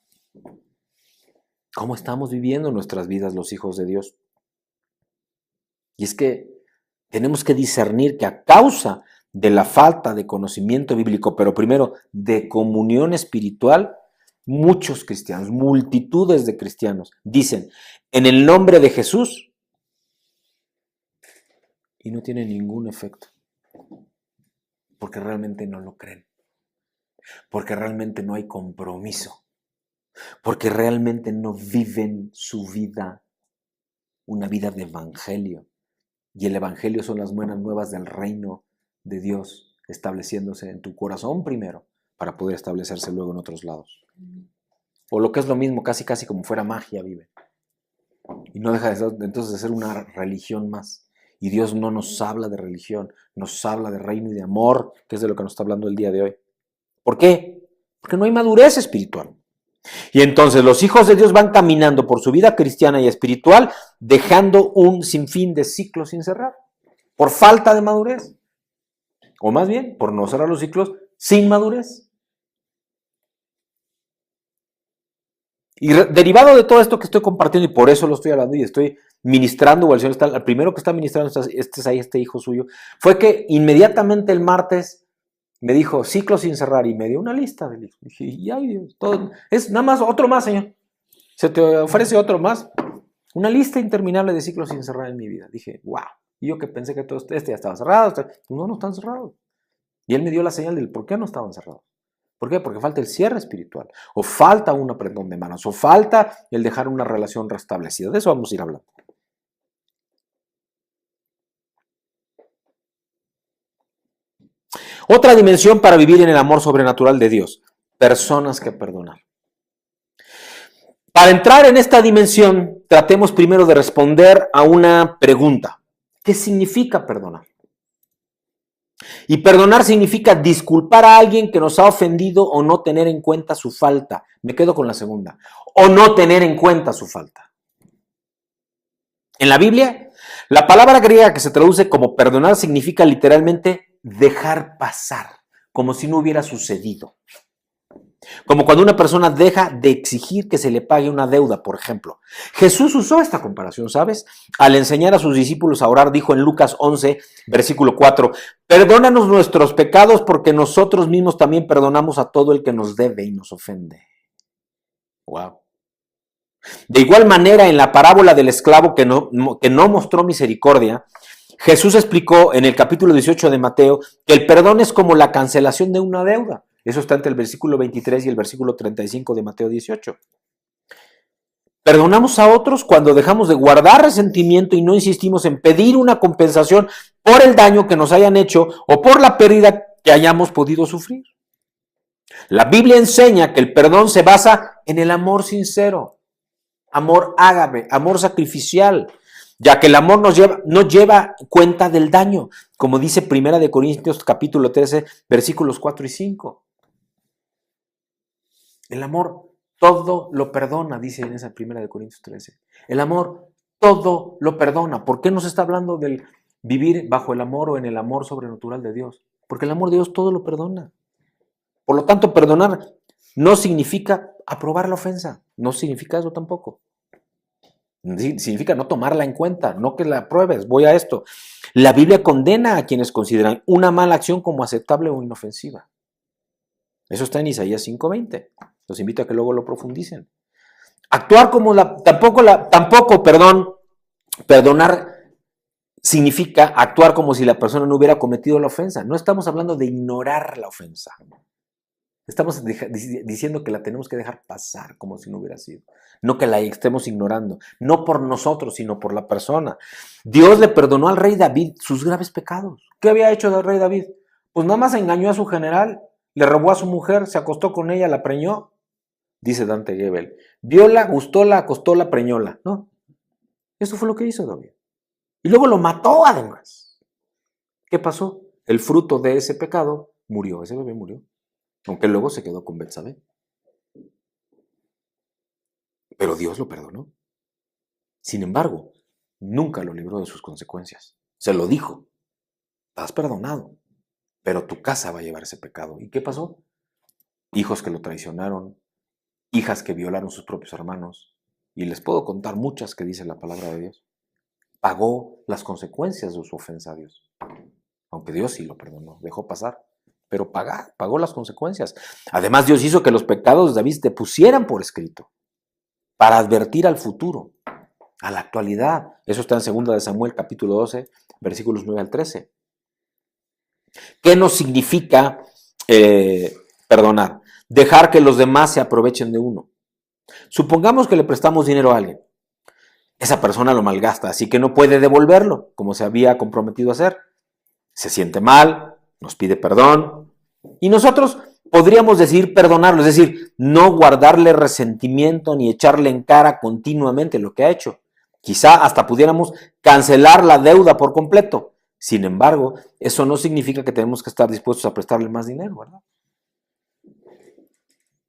¿Cómo estamos viviendo nuestras vidas los hijos de Dios? Y es que tenemos que discernir que a causa de la falta de conocimiento bíblico, pero primero de comunión espiritual, muchos cristianos, multitudes de cristianos, dicen en el nombre de Jesús y no tiene ningún efecto, porque realmente no lo creen, porque realmente no hay compromiso, porque realmente no viven su vida, una vida de evangelio. Y el evangelio son las buenas nuevas del reino de Dios estableciéndose en tu corazón primero para poder establecerse luego en otros lados. O lo que es lo mismo, casi como fuera magia vive. Y no deja entonces de ser una religión más. Y Dios no nos habla de religión, nos habla de reino y de amor, que es de lo que nos está hablando el día de hoy. ¿Por qué? Porque no hay madurez espiritual. Y entonces los hijos de Dios van caminando por su vida cristiana y espiritual, dejando un sinfín de ciclos sin cerrar, por falta de madurez. O más bien, por no cerrar los ciclos sin madurez. Y derivado de todo esto que estoy compartiendo, y por eso lo estoy hablando y estoy ministrando, o el Señor está, el primero que está ministrando este hijo suyo, fue que inmediatamente el martes me dijo, ciclo sin cerrar, y me dio una lista de libros. Dije, y ay Dios, todo, es nada más, otro más, Señor. ¿Se te ofrece otro más? Una lista interminable de ciclos sin cerrar en mi vida. Dije, wow. Y yo que pensé que todo este ya estaba cerrado. No están cerrados. Y Él me dio la señal del por qué no estaban cerrados. ¿Por qué? Porque falta el cierre espiritual, o falta un apretón de manos, o falta el dejar una relación restablecida. De eso vamos a ir hablando. Otra dimensión para vivir en el amor sobrenatural de Dios, personas que perdonar. Para entrar en esta dimensión, tratemos primero de responder a una pregunta. ¿Qué significa perdonar? Y perdonar significa disculpar a alguien que nos ha ofendido o no tener en cuenta su falta. Me quedo con la segunda. O no tener en cuenta su falta. En la Biblia, la palabra griega que se traduce como perdonar significa literalmente dejar pasar, como si no hubiera sucedido. Como cuando una persona deja de exigir que se le pague una deuda, por ejemplo. Jesús usó esta comparación, ¿sabes? Al enseñar a sus discípulos a orar, dijo en Lucas 11, versículo 4, perdónanos nuestros pecados porque nosotros mismos también perdonamos a todo el que nos debe y nos ofende. Wow. De igual manera, en la parábola del esclavo que no mostró misericordia, Jesús explicó en el capítulo 18 de Mateo que el perdón es como la cancelación de una deuda. Eso está entre el versículo 23 y el versículo 35 de Mateo 18. Perdonamos a otros cuando dejamos de guardar resentimiento y no insistimos en pedir una compensación por el daño que nos hayan hecho o por la pérdida que hayamos podido sufrir. La Biblia enseña que el perdón se basa en el amor sincero, amor ágape, amor sacrificial, ya que el amor no lleva cuenta del daño, como dice 1 Corintios capítulo 13, versículos 4 y 5. El amor todo lo perdona, dice en esa 1 Corintios 13. El amor todo lo perdona. ¿Por qué nos está hablando del vivir bajo el amor o en el amor sobrenatural de Dios? Porque el amor de Dios todo lo perdona. Por lo tanto, perdonar no significa aprobar la ofensa. No significa eso tampoco. Significa no tomarla en cuenta, no que la apruebes. Voy a esto. La Biblia condena a quienes consideran una mala acción como aceptable o inofensiva. Eso está en Isaías 5:20. Los invito a que luego lo profundicen. Actuar como perdonar significa actuar como si la persona no hubiera cometido la ofensa. No estamos hablando de ignorar la ofensa. Estamos diciendo que la tenemos que dejar pasar como si no hubiera sido. No que la estemos ignorando. No por nosotros, sino por la persona. Dios le perdonó al rey David sus graves pecados. ¿Qué había hecho el rey David? Pues nada más engañó a su general, le robó a su mujer, se acostó con ella, la preñó. Dice Dante Gebel. Viola, gustóla, acostóla, preñóla. No. Eso fue lo que hizo David. Y luego lo mató además. ¿Qué pasó? El fruto de ese pecado murió. Ese bebé murió. Aunque luego se quedó con Betsabé. Pero Dios lo perdonó. Sin embargo, nunca lo libró de sus consecuencias. Se lo dijo. Estás perdonado, pero tu casa va a llevar ese pecado. ¿Y qué pasó? hijos que lo traicionaron, hijas que violaron sus propios hermanos, y les puedo contar muchas que dice la palabra de Dios. Pagó las consecuencias de su ofensa a Dios. Aunque Dios sí lo perdonó, dejó pasar, pero pagó las consecuencias. Además, Dios hizo que los pecados de David se pusieran por escrito, para advertir al futuro, a la actualidad. Eso está en 2 de Samuel, capítulo 12, versículos 9 al 13. ¿Qué nos significa perdonar? Dejar que los demás se aprovechen de uno. Supongamos que le prestamos dinero a alguien. Esa persona lo malgasta, así que no puede devolverlo, como se había comprometido a hacer. Se siente mal, nos pide perdón, y nosotros podríamos decidir perdonarlo, es decir, no guardarle resentimiento ni echarle en cara continuamente lo que ha hecho. Quizá hasta pudiéramos cancelar la deuda por completo. Sin embargo, eso no significa que tenemos que estar dispuestos a prestarle más dinero, ¿verdad?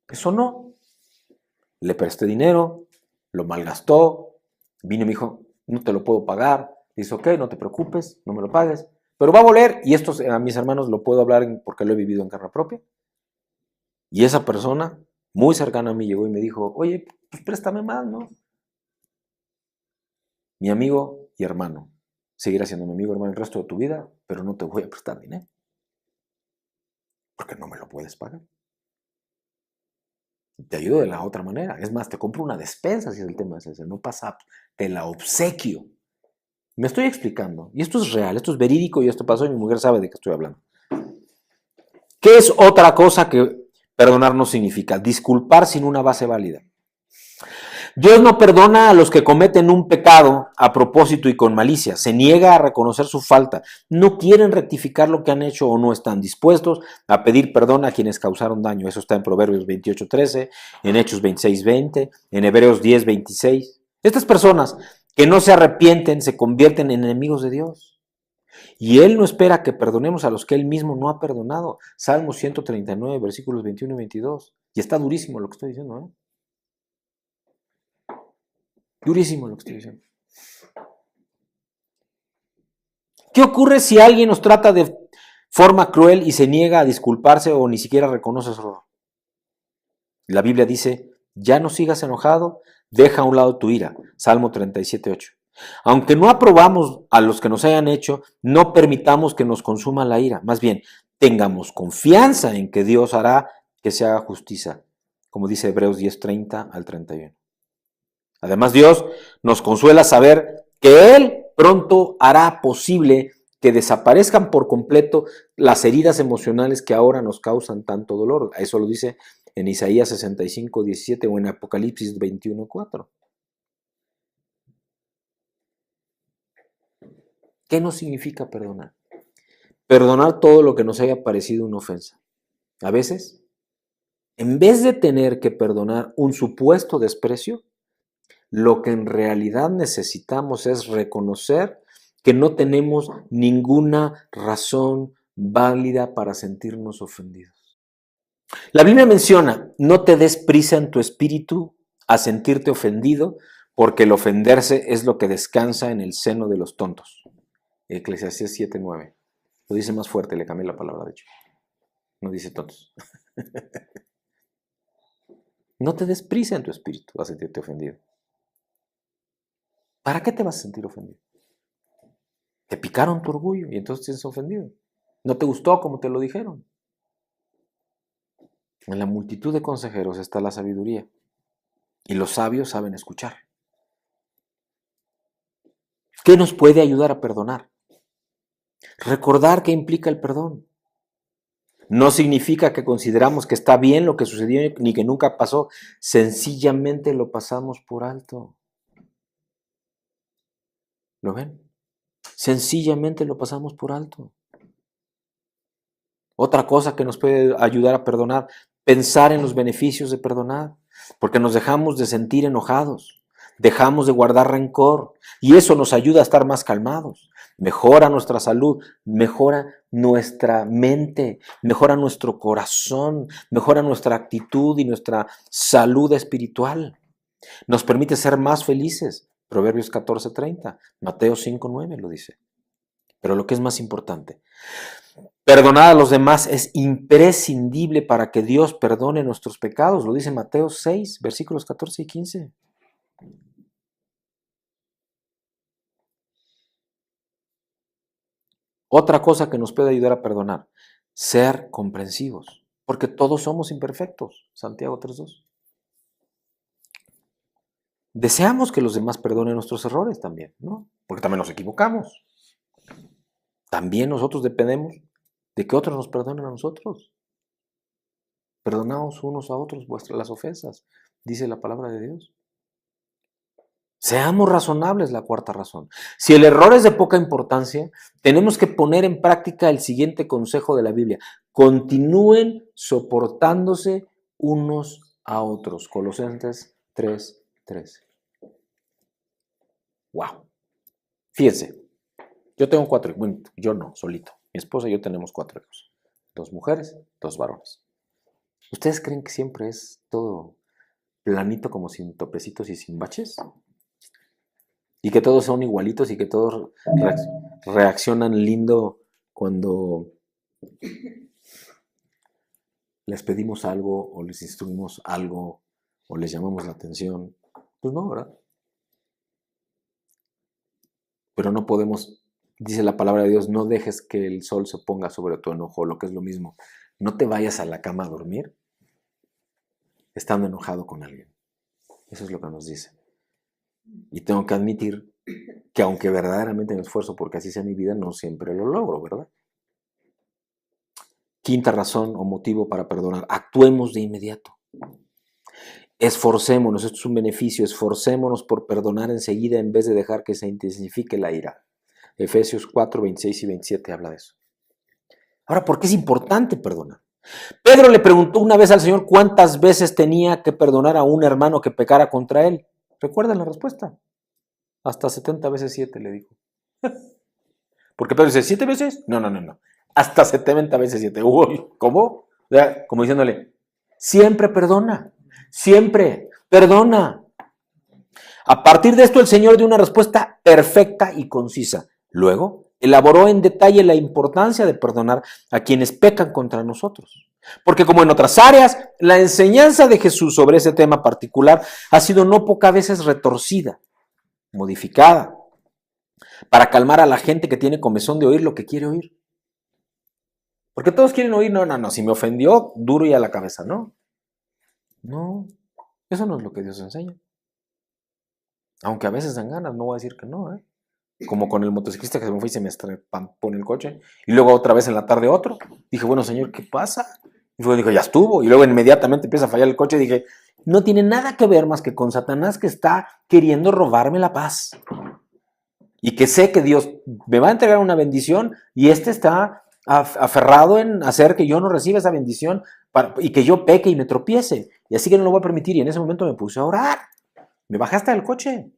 Eso no. Le presté dinero, lo malgastó, vino y me dijo, no te lo puedo pagar. Dice, ok, no te preocupes, no me lo pagues. Pero va a volver, y esto a mis hermanos lo puedo hablar porque lo he vivido en carne propia. Y esa persona, muy cercana a mí, llegó y me dijo, oye, pues préstame más, ¿no? Mi amigo y hermano. Seguirás siendo mi amigo y hermano el resto de tu vida, pero no te voy a prestar dinero. Porque no me lo puedes pagar. Te ayudo de la otra manera. Es más, te compro una despensa si el tema es ese. No pasa, te la obsequio. Me estoy explicando. Y esto es real, esto es verídico y esto pasó y mi mujer sabe de qué estoy hablando. ¿Qué es otra cosa que perdonar no significa? Disculpar sin una base válida. Dios no perdona a los que cometen un pecado a propósito y con malicia. Se niega a reconocer su falta. No quieren rectificar lo que han hecho o no están dispuestos a pedir perdón a quienes causaron daño. Eso está en Proverbios 28:13, en Hechos 26:20, en Hebreos 10:26. Estas personas que no se arrepienten se convierten en enemigos de Dios. Y Él no espera que perdonemos a los que Él mismo no ha perdonado. Salmo 139, versículos 21 y 22. Y está durísimo lo que estoy diciendo, ¿eh? Durísimo lo que estoy diciendo. ¿Qué ocurre si alguien nos trata de forma cruel y se niega a disculparse o ni siquiera reconoce su error? La Biblia dice, ya no sigas enojado, deja a un lado tu ira. Salmo 37:8. Aunque no aprobamos a los que nos hayan hecho, no permitamos que nos consuma la ira. Más bien, tengamos confianza en que Dios hará que se haga justicia, como dice Hebreos 10:30 al 31. Además, Dios nos consuela saber que Él pronto hará posible que desaparezcan por completo las heridas emocionales que ahora nos causan tanto dolor. Eso lo dice en Isaías 65:17 o en Apocalipsis 21:4. ¿Qué nos significa perdonar? Perdonar todo lo que nos haya parecido una ofensa. A veces, en vez de tener que perdonar un supuesto desprecio, lo que en realidad necesitamos es reconocer que no tenemos ninguna razón válida para sentirnos ofendidos. La Biblia menciona, no te des prisa en tu espíritu a sentirte ofendido, porque el ofenderse es lo que descansa en el seno de los tontos. Eclesiastés 7:9. Lo dice más fuerte, le cambié la palabra, de hecho. No dice tontos. No te des prisa en tu espíritu a sentirte ofendido. ¿Para qué te vas a sentir ofendido? Te picaron tu orgullo y entonces te sientes ofendido. No te gustó como te lo dijeron. En la multitud de consejeros está la sabiduría y los sabios saben escuchar. ¿Qué nos puede ayudar a perdonar? Recordar qué implica el perdón. No significa que consideramos que está bien lo que sucedió ni que nunca pasó. Sencillamente lo pasamos por alto. ¿Lo ven? Sencillamente lo pasamos por alto. Otra cosa que nos puede ayudar a perdonar, pensar en los beneficios de perdonar, porque nos dejamos de sentir enojados, dejamos de guardar rencor y eso nos ayuda a estar más calmados. Mejora nuestra salud, mejora nuestra mente, mejora nuestro corazón, mejora nuestra actitud y nuestra salud espiritual. Nos permite ser más felices. Proverbios 14:30, Mateo 5:9 lo dice. Pero lo que es más importante, perdonar a los demás es imprescindible para que Dios perdone nuestros pecados. Lo dice Mateo 6, versículos 14 y 15. Otra cosa que nos puede ayudar a perdonar, ser comprensivos, porque todos somos imperfectos. Santiago 3:2. Deseamos que los demás perdonen nuestros errores también, ¿no? Porque también nos equivocamos. También nosotros dependemos de que otros nos perdonen a nosotros. Perdonaos unos a otros las ofensas, dice la palabra de Dios. Seamos razonables, la cuarta razón. Si el error es de poca importancia, tenemos que poner en práctica el siguiente consejo de la Biblia. Continúen soportándose unos a otros. Colosenses 3:13. Wow. Fíjense, yo tengo 4 hijos. Bueno, yo no, solito. Mi esposa y yo tenemos 4 hijos. 2 mujeres, 2 varones. ¿Ustedes creen que siempre es todo planito, como sin topecitos y sin baches? Y que todos son igualitos y que todos reaccionan lindo cuando les pedimos algo o les instruimos algo o les llamamos la atención. Pues no, ¿verdad? Pero no podemos, dice la palabra de Dios, no dejes que el sol se ponga sobre tu enojo, lo que es lo mismo. No te vayas a la cama a dormir estando enojado con alguien. Eso es lo que nos dice. Y tengo que admitir que aunque verdaderamente me esfuerzo porque así sea mi vida, no siempre lo logro, ¿verdad? Quinta razón o motivo para perdonar. Actuemos de inmediato. Esforcémonos, esto es un beneficio, esforcémonos por perdonar enseguida en vez de dejar que se intensifique la ira. Efesios 4, 26 y 27 habla de eso. Ahora, ¿por qué es importante perdonar? Pedro le preguntó una vez al Señor cuántas veces tenía que perdonar a un hermano que pecara contra él. ¿Recuerdan la respuesta? Hasta 70 veces 7 le dijo. Porque Pedro dice, ¿7 veces? No. Hasta 70 veces 7. Uy, ¿cómo? Como diciéndole, siempre perdona. Siempre perdona. A partir de esto el Señor dio una respuesta perfecta y concisa. Luego elaboró en detalle la importancia de perdonar a quienes pecan contra nosotros. Porque como en otras áreas, la enseñanza de Jesús sobre ese tema particular ha sido no pocas veces retorcida, modificada, para calmar a la gente que tiene comezón de oír lo que quiere oír. Porque todos quieren oír, no, si me ofendió, duro y a la cabeza, ¿no? No, eso no es lo que Dios enseña. Aunque a veces dan ganas, no voy a decir que no, ¿eh? Como con el motociclista que se me fue y se me pone el coche. Y luego otra vez en la tarde otro. Dije, bueno, Señor, ¿qué pasa? Y luego dijo, ya estuvo. Y luego inmediatamente empieza a fallar el coche. Y dije, no tiene nada que ver más que con Satanás que está queriendo robarme la paz. Y que sé que Dios me va a entregar una bendición y está aferrado en hacer que yo no reciba esa bendición y que yo peque y me tropiece. Y así que no lo voy a permitir. Y en ese momento me puse a orar. Me bajé hasta del coche.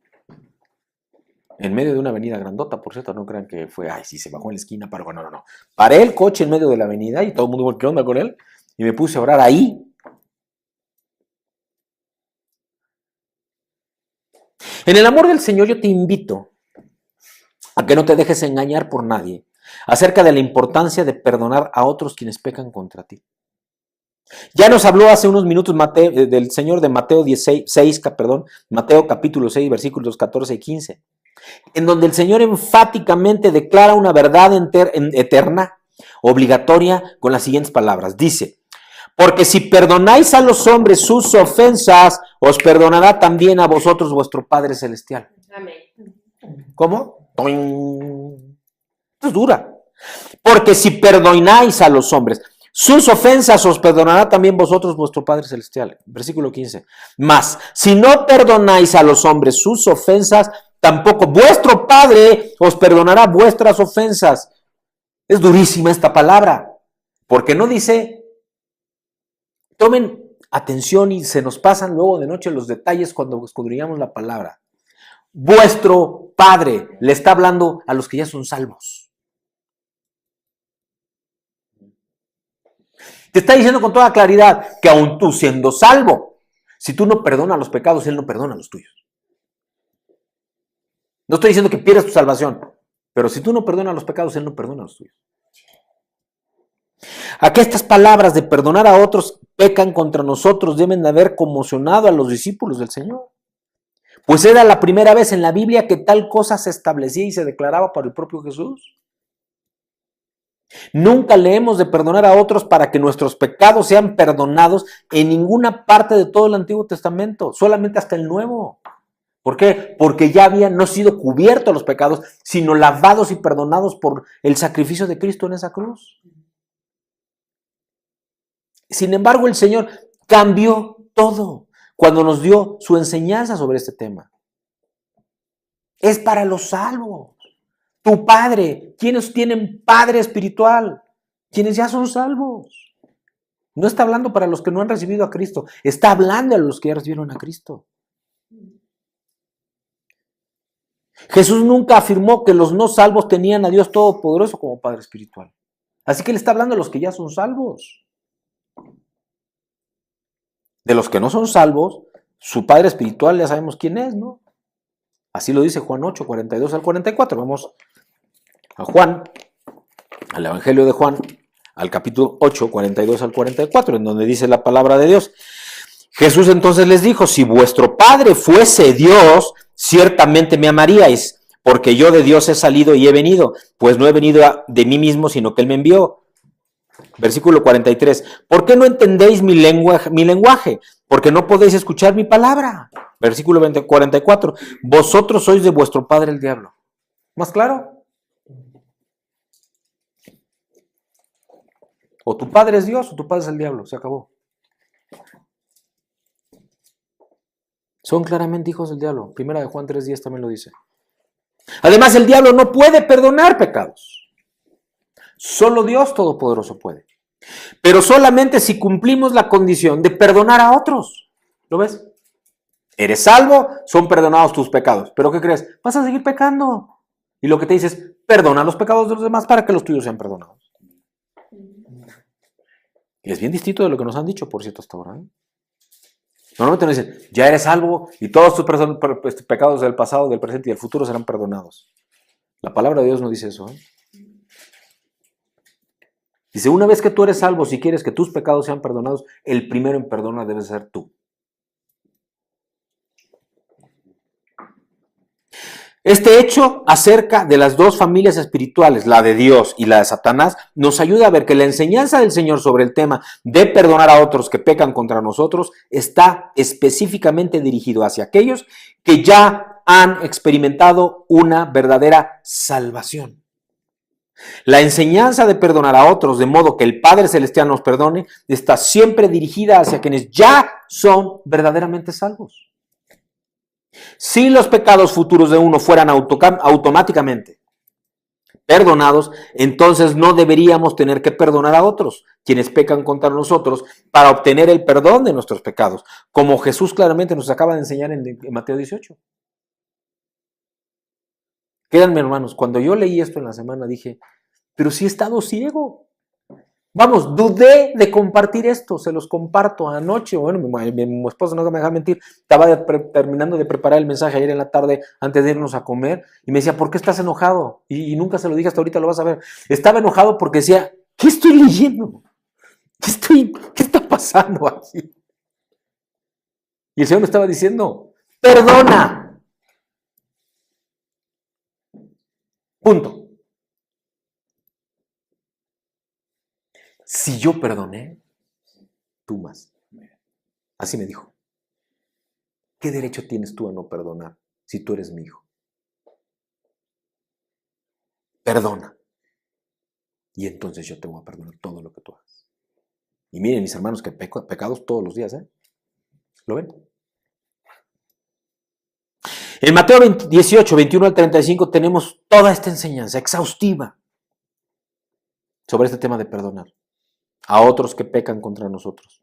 En medio de una avenida grandota, por cierto, no crean que fue, sí, se bajó en la esquina, pero bueno, no. Paré el coche en medio de la avenida y todo el mundo dijo, ¿qué onda con él? Y me puse a orar ahí. En el amor del Señor yo te invito a que no te dejes engañar por nadie acerca de la importancia de perdonar a otros quienes pecan contra ti. Ya nos habló hace unos minutos del Señor de Mateo Mateo capítulo 6, versículos 14 y 15. En donde el Señor enfáticamente declara una verdad eterna, obligatoria, con las siguientes palabras. Dice, porque si perdonáis a los hombres sus ofensas, os perdonará también a vosotros vuestro Padre Celestial. Amén. ¿Cómo? Esto es dura. Porque si perdonáis a los hombres sus ofensas, os perdonará también vosotros vuestro Padre Celestial. Versículo 15. Mas, si no perdonáis a los hombres sus ofensas, tampoco vuestro Padre os perdonará vuestras ofensas. Es durísima esta palabra, porque no dice, tomen atención y se nos pasan luego de noche los detalles cuando escudriñamos la palabra. Vuestro Padre le está hablando a los que ya son salvos. Te está diciendo con toda claridad que aun tú siendo salvo, si tú no perdonas los pecados, Él no perdona los tuyos. No estoy diciendo que pierdas tu salvación, Pero si tú no perdonas los pecados, Él no perdona los tuyos. ¿A qué estas palabras de perdonar a otros pecan contra nosotros deben de haber conmocionado a los discípulos del Señor? Pues era la primera vez en la Biblia que tal cosa se establecía y se declaraba por el propio Jesús. Nunca leemos de perdonar a otros para que nuestros pecados sean perdonados en ninguna parte de todo el Antiguo Testamento, solamente hasta el Nuevo. ¿Por qué? Porque ya habían no sido cubiertos los pecados, sino lavados y perdonados por el sacrificio de Cristo en esa cruz. Sin embargo, el Señor cambió todo cuando nos dio su enseñanza sobre este tema. Es para los salvos. Tu padre, quienes tienen padre espiritual, quienes ya son salvos. No está hablando para los que no han recibido a Cristo, está hablando a los que ya recibieron a Cristo. Jesús nunca afirmó que los no salvos tenían a Dios Todopoderoso como Padre espiritual. Así que Él está hablando a los que ya son salvos. De los que no son salvos, su Padre espiritual ya sabemos quién es, ¿no? Así lo dice Juan 8, 42 al 44. Vamos a Juan, al Evangelio de Juan, al capítulo 8, 42 al 44, en donde dice la palabra de Dios. Jesús entonces les dijo, si vuestro Padre fuese Dios, ciertamente me amaríais, porque yo de Dios he salido y he venido, pues no he venido de mí mismo, sino que Él me envió. Versículo 43, ¿por qué no entendéis mi lenguaje? Porque no podéis escuchar mi palabra. Versículo 44, vosotros sois de vuestro padre el diablo. ¿Más claro? O tu padre es Dios o tu padre es el diablo, se acabó. Son claramente hijos del diablo. Primera de Juan 3:10 también lo dice. Además, el diablo no puede perdonar pecados. Solo Dios Todopoderoso puede. Pero solamente si cumplimos la condición de perdonar a otros. ¿Lo ves? Eres salvo, son perdonados tus pecados. ¿Pero qué crees? Vas a seguir pecando. Y lo que te dice es, perdona los pecados de los demás para que los tuyos sean perdonados. Y es bien distinto de lo que nos han dicho, por cierto, hasta ahora. Normalmente nos dicen, ya eres salvo y todos tus pecados del pasado, del presente y del futuro serán perdonados. La palabra de Dios no dice eso. Dice, una vez que tú eres salvo, si quieres que tus pecados sean perdonados, el primero en perdonar debes ser tú. Este hecho acerca de las dos familias espirituales, la de Dios y la de Satanás, nos ayuda a ver que la enseñanza del Señor sobre el tema de perdonar a otros que pecan contra nosotros está específicamente dirigido hacia aquellos que ya han experimentado una verdadera salvación. La enseñanza de perdonar a otros de modo que el Padre Celestial nos perdone está siempre dirigida hacia quienes ya son verdaderamente salvos. Si los pecados futuros de uno fueran automáticamente perdonados, entonces no deberíamos tener que perdonar a otros, quienes pecan contra nosotros, para obtener el perdón de nuestros pecados, como Jesús claramente nos acaba de enseñar en Mateo 18. Créanme, hermanos, cuando yo leí esto en la semana dije, pero si he estado ciego. Vamos, dudé de compartir esto, se los comparto anoche. Bueno, mi esposa no me deja mentir, estaba terminando de preparar el mensaje ayer en la tarde antes de irnos a comer y me decía, ¿por qué estás enojado? Y nunca se lo dije, hasta ahorita lo vas a ver. Estaba enojado porque decía, ¿qué estoy leyendo? ¿Qué está pasando aquí? Y el Señor me estaba diciendo, perdona. Punto. Si yo perdoné, tú más. Así me dijo. ¿Qué derecho tienes tú a no perdonar si tú eres mi hijo? Perdona. Y entonces yo te voy a perdonar todo lo que tú hagas. Y miren, mis hermanos, que pecados todos los días, ¿eh? ¿Lo ven? En Mateo 18, 21 al 35 tenemos toda esta enseñanza exhaustiva sobre este tema de perdonar a otros que pecan contra nosotros.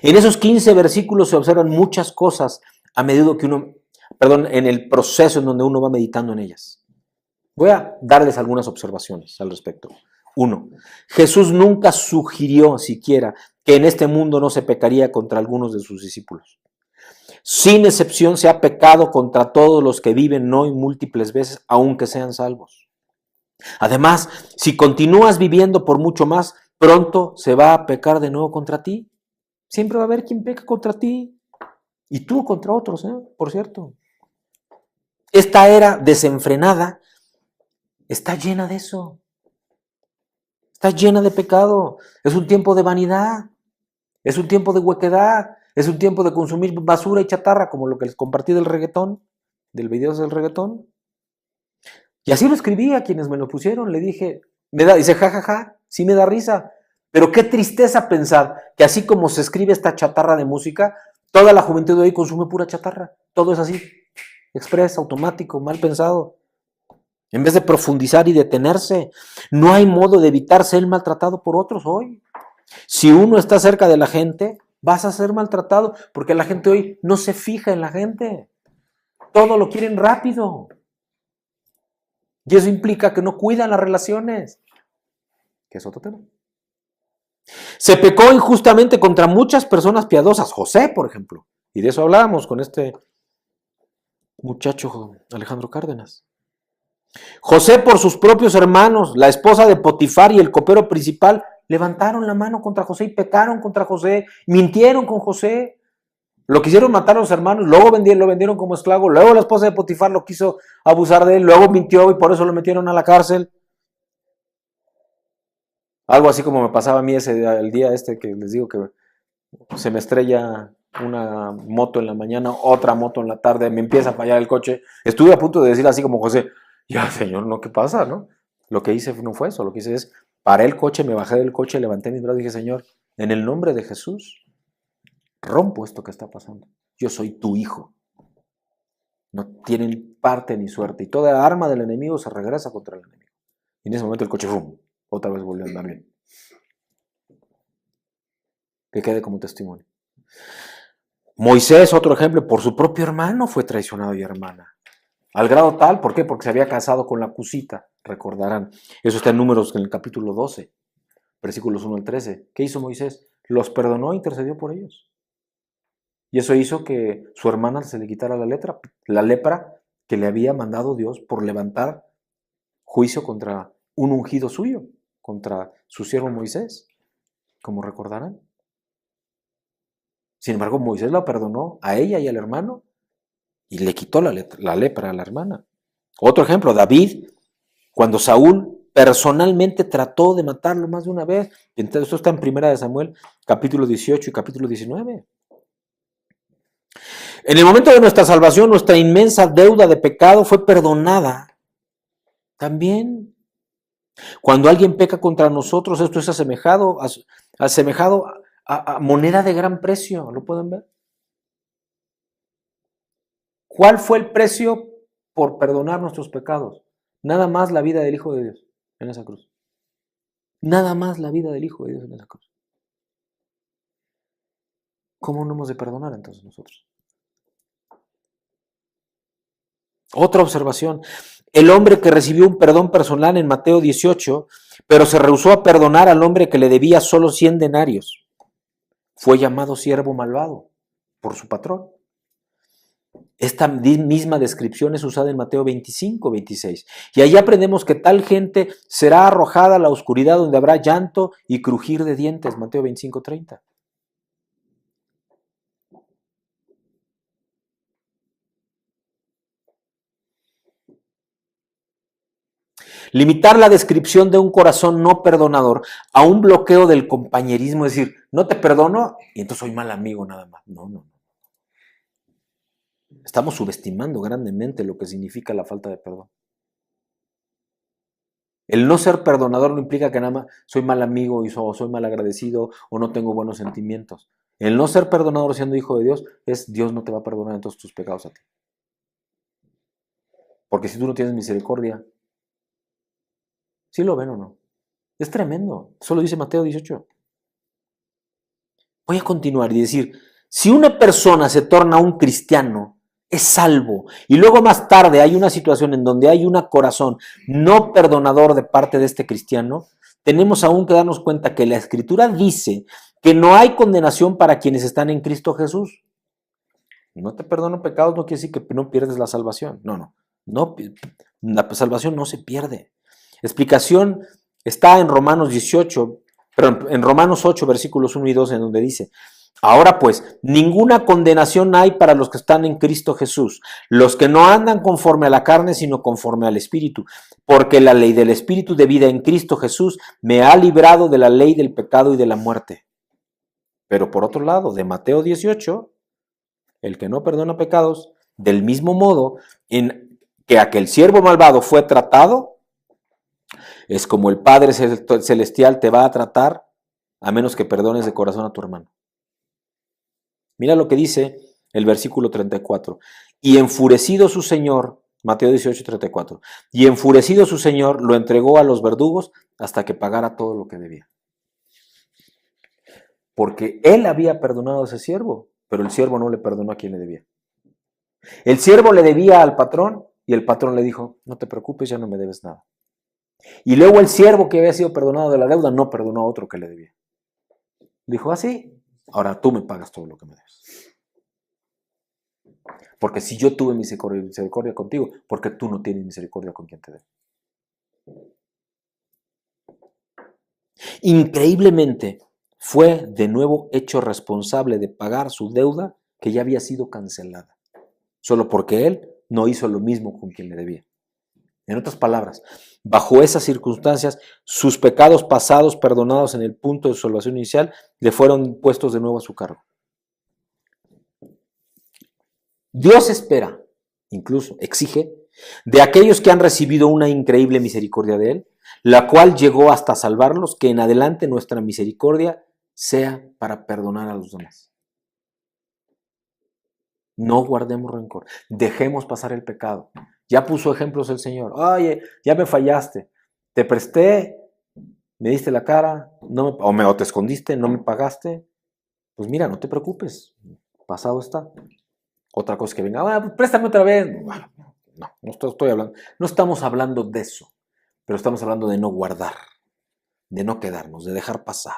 En esos 15 versículos se observan muchas cosas a medida que en el proceso en donde uno va meditando en ellas. Voy a darles algunas observaciones al respecto. 1. Jesús nunca sugirió siquiera que en este mundo no se pecaría contra algunos de sus discípulos. Sin excepción se ha pecado contra todos los que viven hoy múltiples veces, aunque sean salvos. Además, si continúas viviendo por mucho más, pronto se va a pecar de nuevo contra ti. Siempre va a haber quien peca contra ti. Y tú contra otros, por cierto. Esta era desenfrenada está llena de eso. Está llena de pecado. Es un tiempo de vanidad. Es un tiempo de huequedad. Es un tiempo de consumir basura y chatarra, como lo que les compartí del reggaetón, del video del reggaetón. Y así lo escribí a quienes me lo pusieron. Le dije, dice, jajaja, sí me da risa. Pero qué tristeza pensar que así como se escribe esta chatarra de música, toda la juventud de hoy consume pura chatarra. Todo es así, express, automático, mal pensado. En vez de profundizar y detenerse, no hay modo de evitar ser maltratado por otros hoy. Si uno está cerca de la gente, vas a ser maltratado, porque la gente hoy no se fija en la gente. Todo lo quieren rápido. Y eso implica que no cuidan las relaciones, que es otro tema. Se pecó injustamente contra muchas personas piadosas. José, por ejemplo. Y de eso hablábamos con este muchacho Alejandro Cárdenas. José por sus propios hermanos, la esposa de Potifar y el copero principal, levantaron la mano contra José y pecaron contra José, mintieron con José, lo quisieron matar a los hermanos, luego lo vendieron como esclavo, luego la esposa de Potifar lo quiso abusar de él, luego mintió y por eso lo metieron a la cárcel. Algo así como me pasaba a mí el día que les digo que se me estrella una moto en la mañana, otra moto en la tarde, me empieza a fallar el coche. Estuve a punto de decir así como José, ya señor, ¿no? ¿Qué pasa, no? Lo que hice no fue eso, lo que hice es, paré el coche, me bajé del coche, levanté mis brazos y dije, Señor, en el nombre de Jesús, rompo esto que está pasando. Yo soy tu hijo. No tienen parte ni suerte. Y toda arma del enemigo se regresa contra el enemigo. Y en ese momento el coche, ¡fum!, otra vez volvió a andar bien. Que quede como testimonio. Moisés, otro ejemplo, por su propio hermano fue traicionado y hermana. Al grado tal, ¿por qué? Porque se había casado con la Cusita, recordarán. Eso está en Números en el capítulo 12, versículos 1 al 13. ¿Qué hizo Moisés? Los perdonó e intercedió por ellos. Y eso hizo que su hermana se le quitara la lepra que le había mandado Dios por levantar juicio contra un ungido suyo, contra su siervo Moisés, como recordarán. Sin embargo, Moisés la perdonó a ella y al hermano y le quitó la lepra a la hermana. Otro ejemplo, David, cuando Saúl personalmente trató de matarlo más de una vez. Entonces, esto está en 1 Samuel, capítulo 18 y capítulo 19. En el momento de nuestra salvación, nuestra inmensa deuda de pecado fue perdonada. También, cuando alguien peca contra nosotros, esto es asemejado a moneda de gran precio. ¿Lo pueden ver? ¿Cuál fue el precio por perdonar nuestros pecados? Nada más la vida del Hijo de Dios en esa cruz. Nada más la vida del Hijo de Dios en esa cruz. ¿Cómo no hemos de perdonar entonces nosotros? Otra observación. El hombre que recibió un perdón personal en Mateo 18, pero se rehusó a perdonar al hombre que le debía solo 100 denarios, fue llamado siervo malvado por su patrón. Esta misma descripción es usada en Mateo 25, 26. Y ahí aprendemos que tal gente será arrojada a la oscuridad donde habrá llanto y crujir de dientes. Mateo 25, 30. Limitar la descripción de un corazón no perdonador a un bloqueo del compañerismo, es decir, no te perdono y entonces soy mal amigo nada más. No. Estamos subestimando grandemente lo que significa la falta de perdón. El no ser perdonador no implica que nada más soy mal amigo o soy mal agradecido o no tengo buenos sentimientos. El no ser perdonador siendo hijo de Dios es Dios no te va a perdonar entonces tus pecados a ti. Porque si tú no tienes misericordia, ¿sí lo ven o no? Es tremendo. Eso lo dice Mateo 18. Voy a continuar y decir, si una persona se torna un cristiano, es salvo, y luego más tarde hay una situación en donde hay un corazón no perdonador de parte de este cristiano, tenemos aún que darnos cuenta que la Escritura dice que no hay condenación para quienes están en Cristo Jesús. No te perdono pecados no quiere decir que no pierdes la salvación. No. La salvación no se pierde. Explicación está en Romanos 18, perdón, en Romanos 8, versículos 1 y 2, en donde dice: ahora pues, ninguna condenación hay para los que están en Cristo Jesús, los que no andan conforme a la carne, sino conforme al Espíritu, porque la ley del Espíritu de vida en Cristo Jesús me ha librado de la ley del pecado y de la muerte. Pero por otro lado, de Mateo 18, el que no perdona pecados, del mismo modo en que aquel siervo malvado fue tratado, es como el Padre Celestial te va a tratar, a menos que perdones de corazón a tu hermano. Mira lo que dice el versículo 34. Y enfurecido su Señor, Mateo 18, 34, y enfurecido su Señor lo entregó a los verdugos hasta que pagara todo lo que debía. Porque él había perdonado a ese siervo, pero el siervo no le perdonó a quien le debía. El siervo le debía al patrón y el patrón le dijo: no te preocupes, ya no me debes nada. Y luego el siervo que había sido perdonado de la deuda no perdonó a otro que le debía. Dijo: así, ahora tú me pagas todo lo que me debes. Porque si yo tuve misericordia contigo, porque tú no tienes misericordia con quien te debe. Increíblemente, fue de nuevo hecho responsable de pagar su deuda que ya había sido cancelada, solo porque él no hizo lo mismo con quien le debía. En otras palabras, bajo esas circunstancias, sus pecados pasados perdonados en el punto de su salvación inicial le fueron puestos de nuevo a su cargo. Dios espera, incluso exige, de aquellos que han recibido una increíble misericordia de Él, la cual llegó hasta salvarlos, que en adelante nuestra misericordia sea para perdonar a los demás. No guardemos rencor, dejemos pasar el pecado. Ya puso ejemplos el Señor. Oye, ya me fallaste, te presté, me diste la cara, o te escondiste, no me pagaste. Pues mira, no te preocupes, pasado está. Otra cosa que venga, pues préstame otra vez. Bueno, no estoy hablando, no estamos hablando de eso, pero estamos hablando de no guardar, de no quedarnos, de dejar pasar.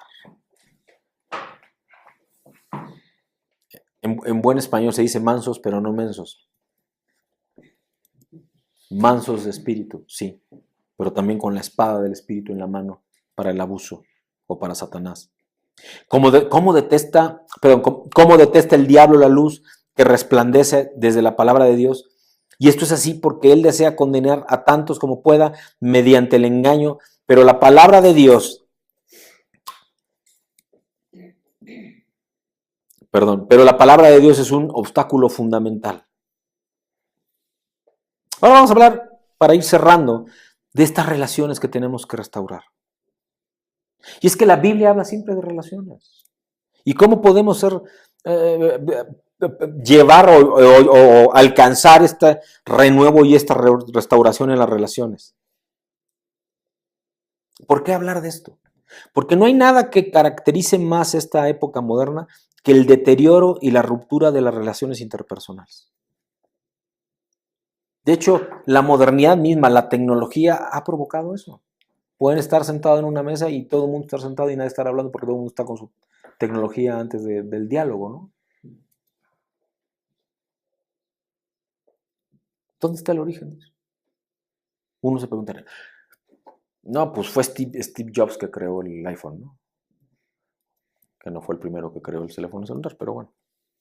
En buen español se dice mansos, pero no mensos. Mansos de espíritu, sí, pero también con la espada del espíritu en la mano para el abuso o para Satanás. ¿Cómo detesta el diablo la luz que resplandece desde la palabra de Dios? Y esto es así porque él desea condenar a tantos como pueda mediante el engaño, pero la palabra de Dios, pero la palabra de Dios es un obstáculo fundamental. Ahora vamos a hablar, para ir cerrando, de estas relaciones que tenemos que restaurar. Y es que la Biblia habla siempre de relaciones. ¿Y cómo podemos llevar o alcanzar este renuevo y esta restauración en las relaciones? ¿Por qué hablar de esto? Porque no hay nada que caracterice más esta época moderna que el deterioro y la ruptura de las relaciones interpersonales. De hecho, la modernidad misma, la tecnología ha provocado eso. Pueden estar sentados en una mesa y todo el mundo estar sentado y nadie estar hablando porque todo el mundo está con su tecnología antes del diálogo, ¿no? ¿Dónde está el origen de eso? Uno se preguntará, no, pues fue Steve Jobs que creó el iPhone, ¿no? Que no fue el primero que creó el teléfono celular, pero bueno,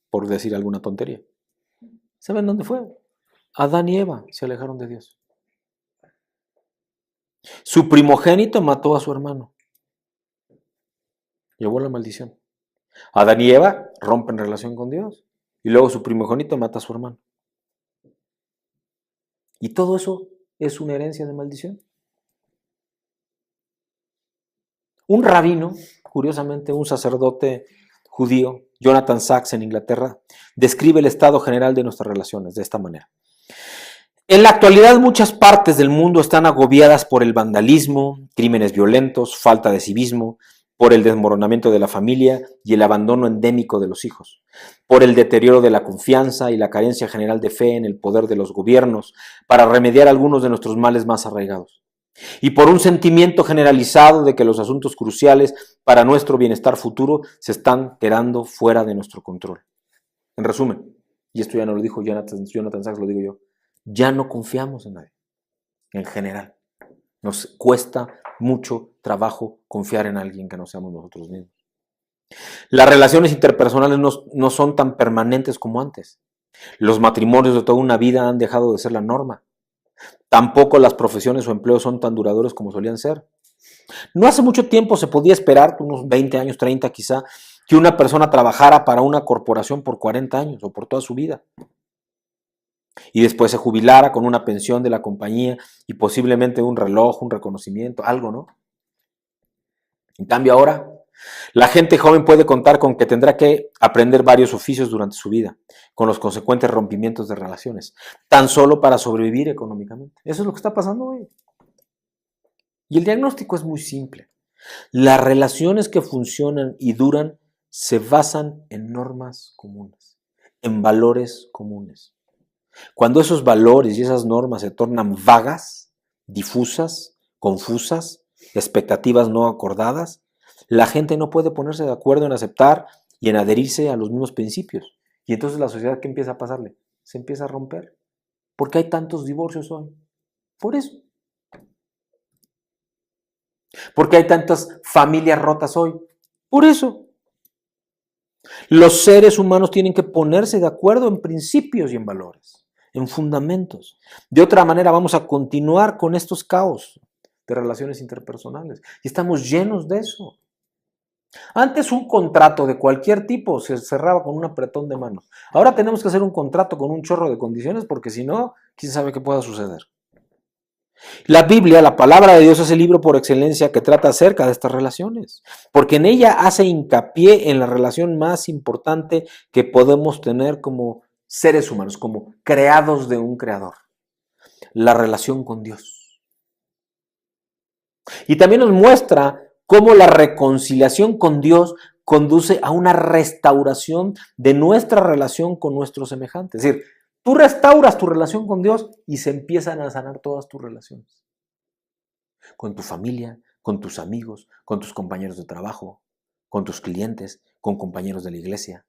por decir alguna tontería. ¿Saben dónde fue? Adán y Eva se alejaron de Dios. Su primogénito mató a su hermano. Llevó la maldición. Adán y Eva rompen relación con Dios. Y luego su primogénito mata a su hermano. Y todo eso es una herencia de maldición. Un rabino, curiosamente, un sacerdote judío, Jonathan Sacks en Inglaterra, describe el estado general de nuestras relaciones de esta manera. En la actualidad muchas partes del mundo están agobiadas por el vandalismo, crímenes violentos, falta de civismo, por el desmoronamiento de la familia y el abandono endémico de los hijos, por el deterioro de la confianza y la carencia general de fe en el poder de los gobiernos para remediar algunos de nuestros males más arraigados, y por un sentimiento generalizado de que los asuntos cruciales para nuestro bienestar futuro se están quedando fuera de nuestro control. En resumen, y esto ya no lo dijo Jonathan Sacks, lo digo yo, ya no confiamos en nadie, en general. Nos cuesta mucho trabajo confiar en alguien que no seamos nosotros mismos. Las relaciones interpersonales no son tan permanentes como antes. Los matrimonios de toda una vida han dejado de ser la norma. Tampoco las profesiones o empleos son tan duraderos como solían ser. No hace mucho tiempo se podía esperar, unos 20 años, 30 quizá, que una persona trabajara para una corporación por 40 años o por toda su vida. Y después se jubilara con una pensión de la compañía y posiblemente un reloj, un reconocimiento, algo, ¿no? En cambio ahora, la gente joven puede contar con que tendrá que aprender varios oficios durante su vida, con los consecuentes rompimientos de relaciones, tan solo para sobrevivir económicamente. Eso es lo que está pasando hoy. Y el diagnóstico es muy simple. Las relaciones que funcionan y duran se basan en normas comunes, en valores comunes. Cuando esos valores y esas normas se tornan vagas, difusas, confusas, expectativas no acordadas, la gente no puede ponerse de acuerdo en aceptar y en adherirse a los mismos principios. Y entonces la sociedad, ¿qué empieza a pasarle? Se empieza a romper. ¿Por qué hay tantos divorcios hoy? Por eso. ¿Por qué hay tantas familias rotas hoy? Por eso. Los seres humanos tienen que ponerse de acuerdo en principios y en valores, en fundamentos. De otra manera vamos a continuar con estos caos de relaciones interpersonales. Y estamos llenos de eso. Antes un contrato de cualquier tipo se cerraba con un apretón de manos. Ahora tenemos que hacer un contrato con un chorro de condiciones porque si no, quién sabe qué pueda suceder. La Biblia, la palabra de Dios, es el libro por excelencia que trata acerca de estas relaciones, porque en ella hace hincapié en la relación más importante que podemos tener como seres humanos, como creados de un creador, la relación con Dios. Y también nos muestra cómo la reconciliación con Dios conduce a una restauración de nuestra relación con nuestros semejantes. Es decir, tú restauras tu relación con Dios y se empiezan a sanar todas tus relaciones. Con tu familia, con tus amigos, con tus compañeros de trabajo, con tus clientes, con compañeros de la iglesia.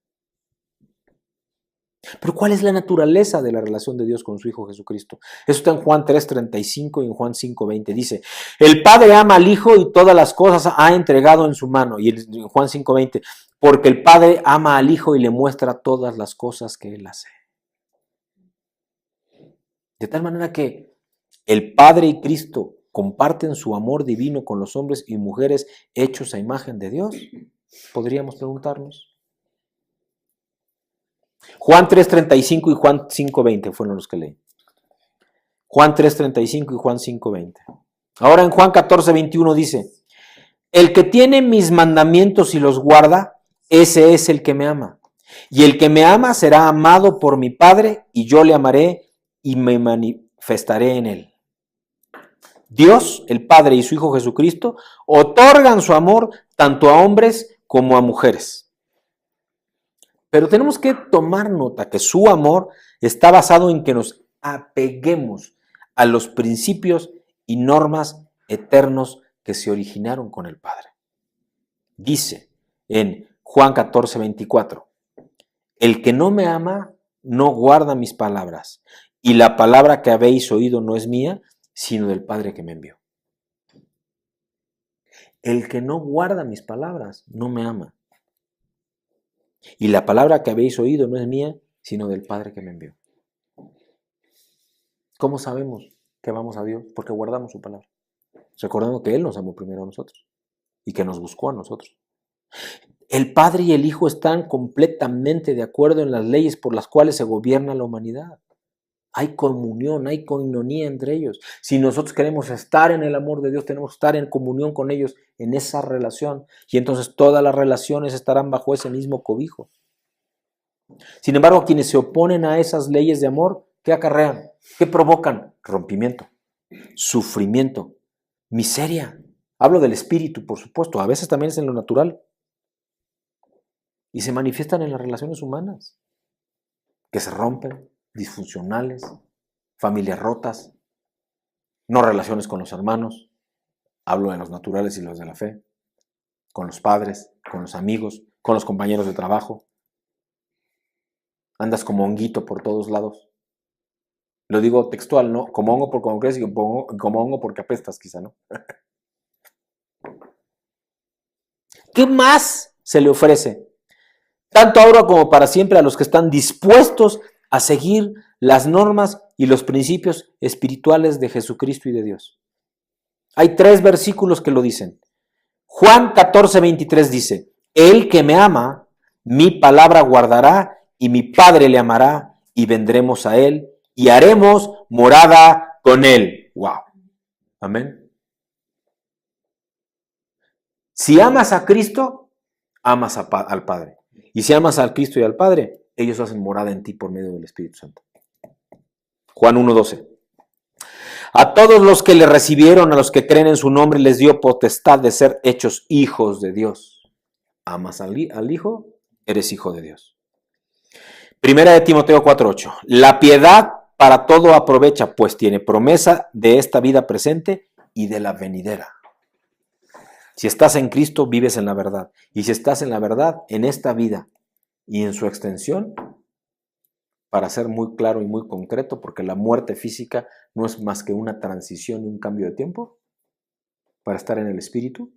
Pero ¿cuál es la naturaleza de la relación de Dios con su Hijo Jesucristo? Eso está en Juan 3:35 y en Juan 5:20. Dice, el Padre ama al Hijo y todas las cosas ha entregado en su mano. Y en Juan 5:20, porque el Padre ama al Hijo y le muestra todas las cosas que Él hace. De tal manera que el Padre y Cristo comparten su amor divino con los hombres y mujeres hechos a imagen de Dios. Podríamos preguntarnos. Juan 3:35 y Juan 5:20 fueron los que leí. Juan 3:35 y Juan 5:20. Ahora en Juan 14:21 dice, el que tiene mis mandamientos y los guarda, ese es el que me ama. Y el que me ama será amado por mi Padre, y yo le amaré y me manifestaré en él. Dios, el Padre y su Hijo Jesucristo otorgan su amor tanto a hombres como a mujeres. Pero tenemos que tomar nota que su amor está basado en que nos apeguemos a los principios y normas eternos que se originaron con el Padre. Dice en Juan 14:24, el que no me ama no guarda mis palabras, y la palabra que habéis oído no es mía, sino del Padre que me envió. El que no guarda mis palabras no me ama. Y la palabra que habéis oído no es mía, sino del Padre que me envió. ¿Cómo sabemos que amamos a Dios? Porque guardamos su palabra. Recordando que Él nos amó primero a nosotros y que nos buscó a nosotros. El Padre y el Hijo están completamente de acuerdo en las leyes por las cuales se gobierna la humanidad. Hay comunión, hay coinonía entre ellos. Si nosotros queremos estar en el amor de Dios, tenemos que estar en comunión con ellos, en esa relación. Y entonces todas las relaciones estarán bajo ese mismo cobijo. Sin embargo, quienes se oponen a esas leyes de amor, ¿qué acarrean? ¿Qué provocan? Rompimiento, sufrimiento, miseria. Hablo del espíritu, por supuesto. A veces también es en lo natural. Y se manifiestan en las relaciones humanas, que se rompen, disfuncionales, familias rotas, no relaciones con los hermanos, hablo de los naturales y los de la fe, con los padres, con los amigos, con los compañeros de trabajo. Andas como honguito por todos lados. Lo digo textual, ¿no? Como hongo por como creces y como hongo porque apestas, quizá, ¿no? ¿Qué más se le ofrece? Tanto ahora como para siempre a los que están dispuestos a seguir las normas y los principios espirituales de Jesucristo y de Dios. Hay 3 versículos que lo dicen. Juan 14:23 dice, el que me ama, mi palabra guardará y mi Padre le amará y vendremos a él y haremos morada con él. ¡Wow! Amén. Si amas a Cristo, amas al Padre. Y si amas al Cristo y al Padre, ellos hacen morada en ti por medio del Espíritu Santo. Juan 1:12. A todos los que le recibieron, a los que creen en su nombre, les dio potestad de ser hechos hijos de Dios. ¿Amas al Hijo? Eres hijo de Dios. Primera de Timoteo 4:8. La piedad para todo aprovecha, pues tiene promesa de esta vida presente y de la venidera. Si estás en Cristo, vives en la verdad. Y si estás en la verdad, en esta vida y en su extensión, para ser muy claro y muy concreto, porque la muerte física no es más que una transición y un cambio de tiempo, para estar en el Espíritu,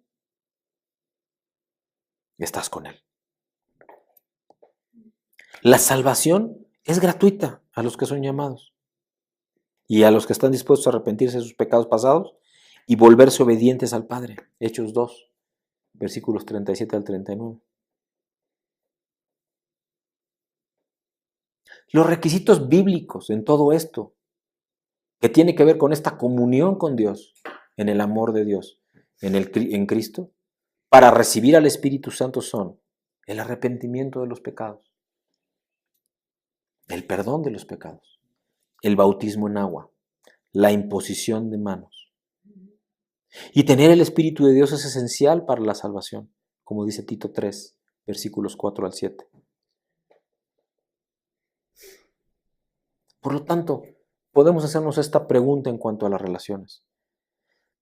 estás con Él. La salvación es gratuita a los que son llamados y a los que están dispuestos a arrepentirse de sus pecados pasados y volverse obedientes al Padre. Hechos 2, versículos 37 al 39. Los requisitos bíblicos en todo esto, que tiene que ver con esta comunión con Dios, en el amor de Dios, en Cristo, para recibir al Espíritu Santo son el arrepentimiento de los pecados, el perdón de los pecados, el bautismo en agua, la imposición de manos. Y tener el Espíritu de Dios es esencial para la salvación, como dice Tito 3, versículos 4 al 7. Por lo tanto, podemos hacernos esta pregunta en cuanto a las relaciones.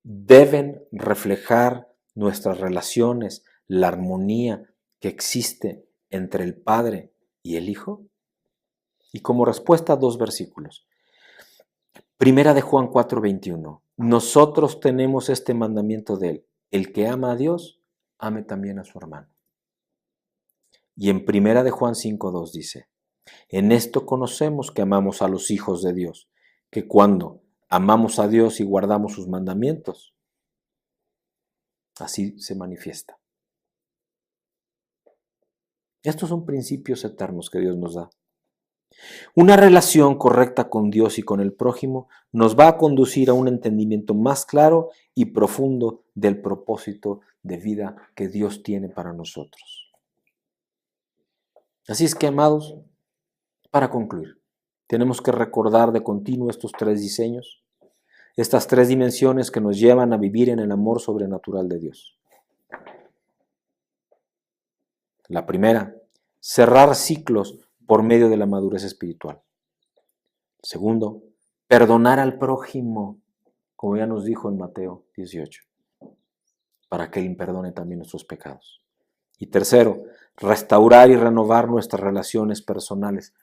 ¿Deben reflejar nuestras relaciones la armonía que existe entre el Padre y el Hijo? Y como respuesta, 2 versículos. Primera de Juan 4:21. Nosotros tenemos este mandamiento de él. El que ama a Dios, ame también a su hermano. Y en Primera de Juan 5:2 dice, en esto conocemos que amamos a los hijos de Dios, que cuando amamos a Dios y guardamos sus mandamientos, así se manifiesta. Estos son principios eternos que Dios nos da. Una relación correcta con Dios y con el prójimo nos va a conducir a un entendimiento más claro y profundo del propósito de vida que Dios tiene para nosotros. Así es que, amados, para concluir, tenemos que recordar de continuo estos 3 diseños, estas 3 dimensiones que nos llevan a vivir en el amor sobrenatural de Dios. La primera, cerrar ciclos por medio de la madurez espiritual. Segundo, perdonar al prójimo, como ya nos dijo en Mateo 18, para que Él perdone también nuestros pecados. Y tercero, restaurar y renovar nuestras relaciones personales.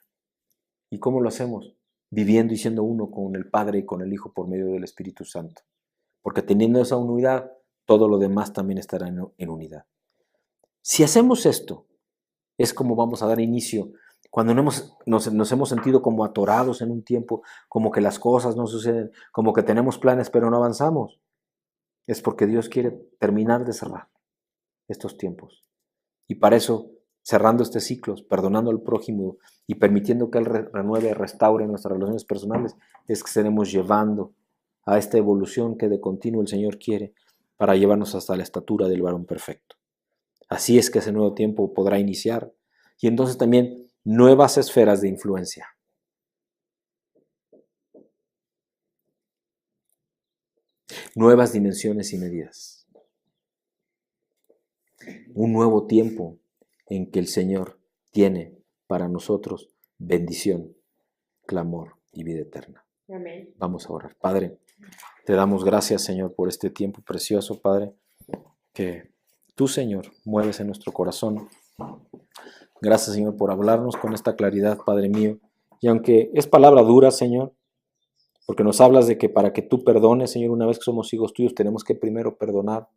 ¿Y cómo lo hacemos? Viviendo y siendo uno con el Padre y con el Hijo por medio del Espíritu Santo. Porque teniendo esa unidad, todo lo demás también estará en unidad. Si hacemos esto, es como vamos a dar inicio. Cuando nos hemos sentido como atorados en un tiempo, como que las cosas no suceden, como que tenemos planes pero no avanzamos, es porque Dios quiere terminar de cerrar estos tiempos. Y para eso, cerrando este ciclo, perdonando al prójimo y permitiendo que Él renueve y restaure nuestras relaciones personales, es que estaremos llevando a esta evolución que de continuo el Señor quiere para llevarnos hasta la estatura del varón perfecto. Así es que ese nuevo tiempo podrá iniciar y entonces también nuevas esferas de influencia. Nuevas dimensiones y medidas. Un nuevo tiempo en que el Señor tiene para nosotros bendición, clamor y vida eterna. Amén. Vamos a orar. Padre, te damos gracias, Señor, por este tiempo precioso, Padre, que tú, Señor, mueves en nuestro corazón. Gracias, Señor, por hablarnos con esta claridad, Padre mío. Y aunque es palabra dura, Señor, Porque nos hablas de que para que tú perdones, Señor, una vez que somos hijos tuyos, tenemos que primero perdonar.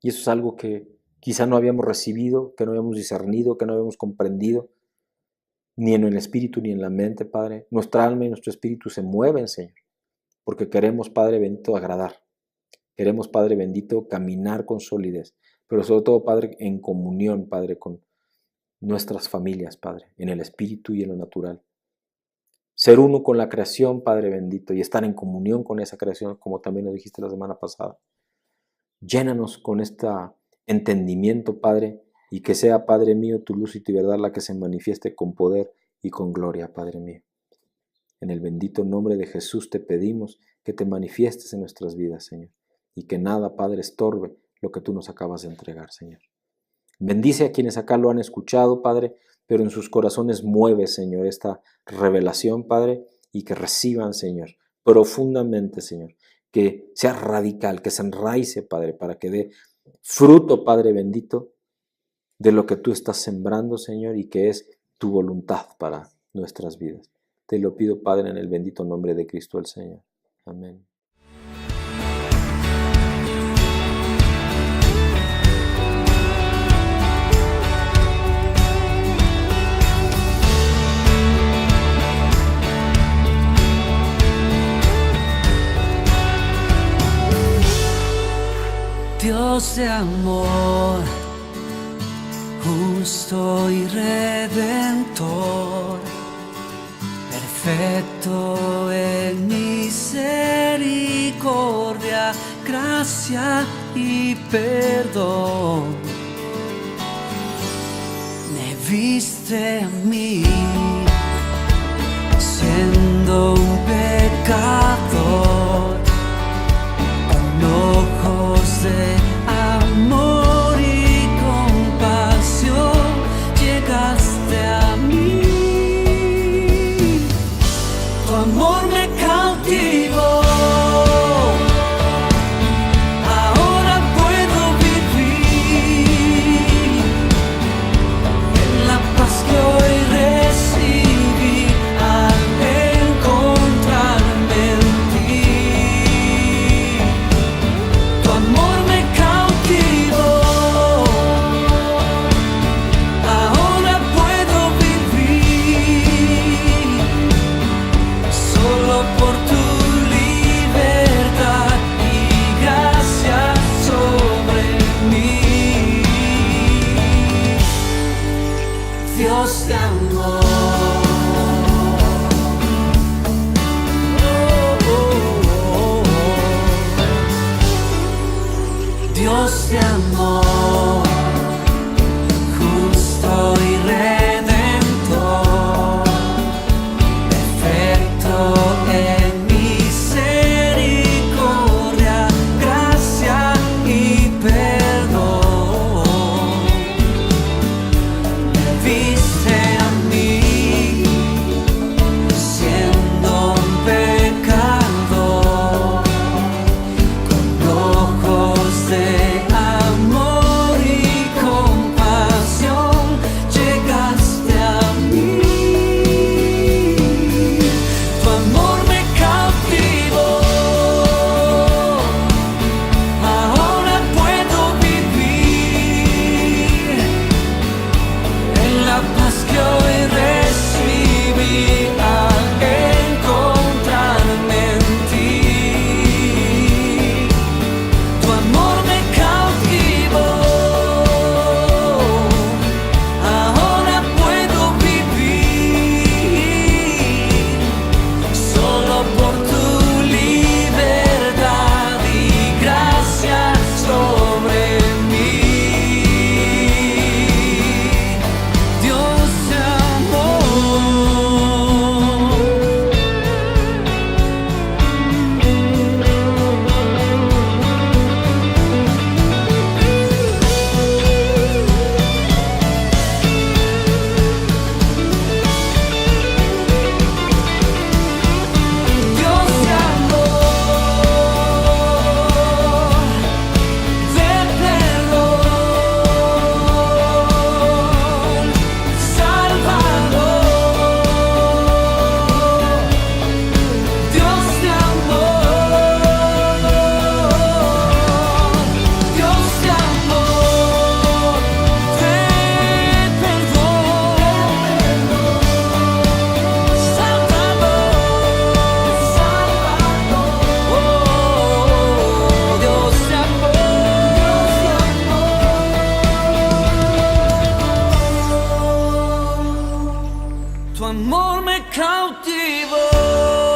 Y eso es algo que quizá no habíamos recibido, que no habíamos discernido, que no habíamos comprendido, ni en el espíritu ni en la mente, Padre. Nuestra alma y nuestro espíritu se mueven, Señor, porque queremos, Padre bendito, agradar. Queremos, Padre bendito, caminar con solidez, pero sobre todo, Padre, en comunión, Padre, con nuestras familias, Padre, en el espíritu y en lo natural. Ser uno con la creación, Padre bendito, y estar en comunión con esa creación, como también lo dijiste la semana pasada. Llénanos con este entendimiento, Padre, y que sea, Padre mío, tu luz y tu verdad la que se manifieste con poder y con gloria, Padre mío. En el bendito nombre de Jesús te pedimos que te manifiestes en nuestras vidas, Señor, y que nada, Padre, estorbe lo que tú nos acabas de entregar, Señor. Bendice a quienes acá lo han escuchado, Padre, pero en sus corazones mueve, Señor, esta revelación, Padre, y que reciban, Señor, profundamente, Señor, que sea radical, que se enraice, Padre, para que dé fruto, Padre bendito, de lo que tú estás sembrando, Señor, y que es tu voluntad para nuestras vidas. Te lo pido, Padre, en el bendito nombre de Cristo el Señor. Amén. Dios de amor, justo y redentor, perfecto en misericordia, gracia y perdón. Me viste a mí, siendo un pecador, con ojos de amor y compasión, llegaste a mí. Tu amor me cautivó. Ahora puedo vivir en la paz que hoy recibo. me cautivó.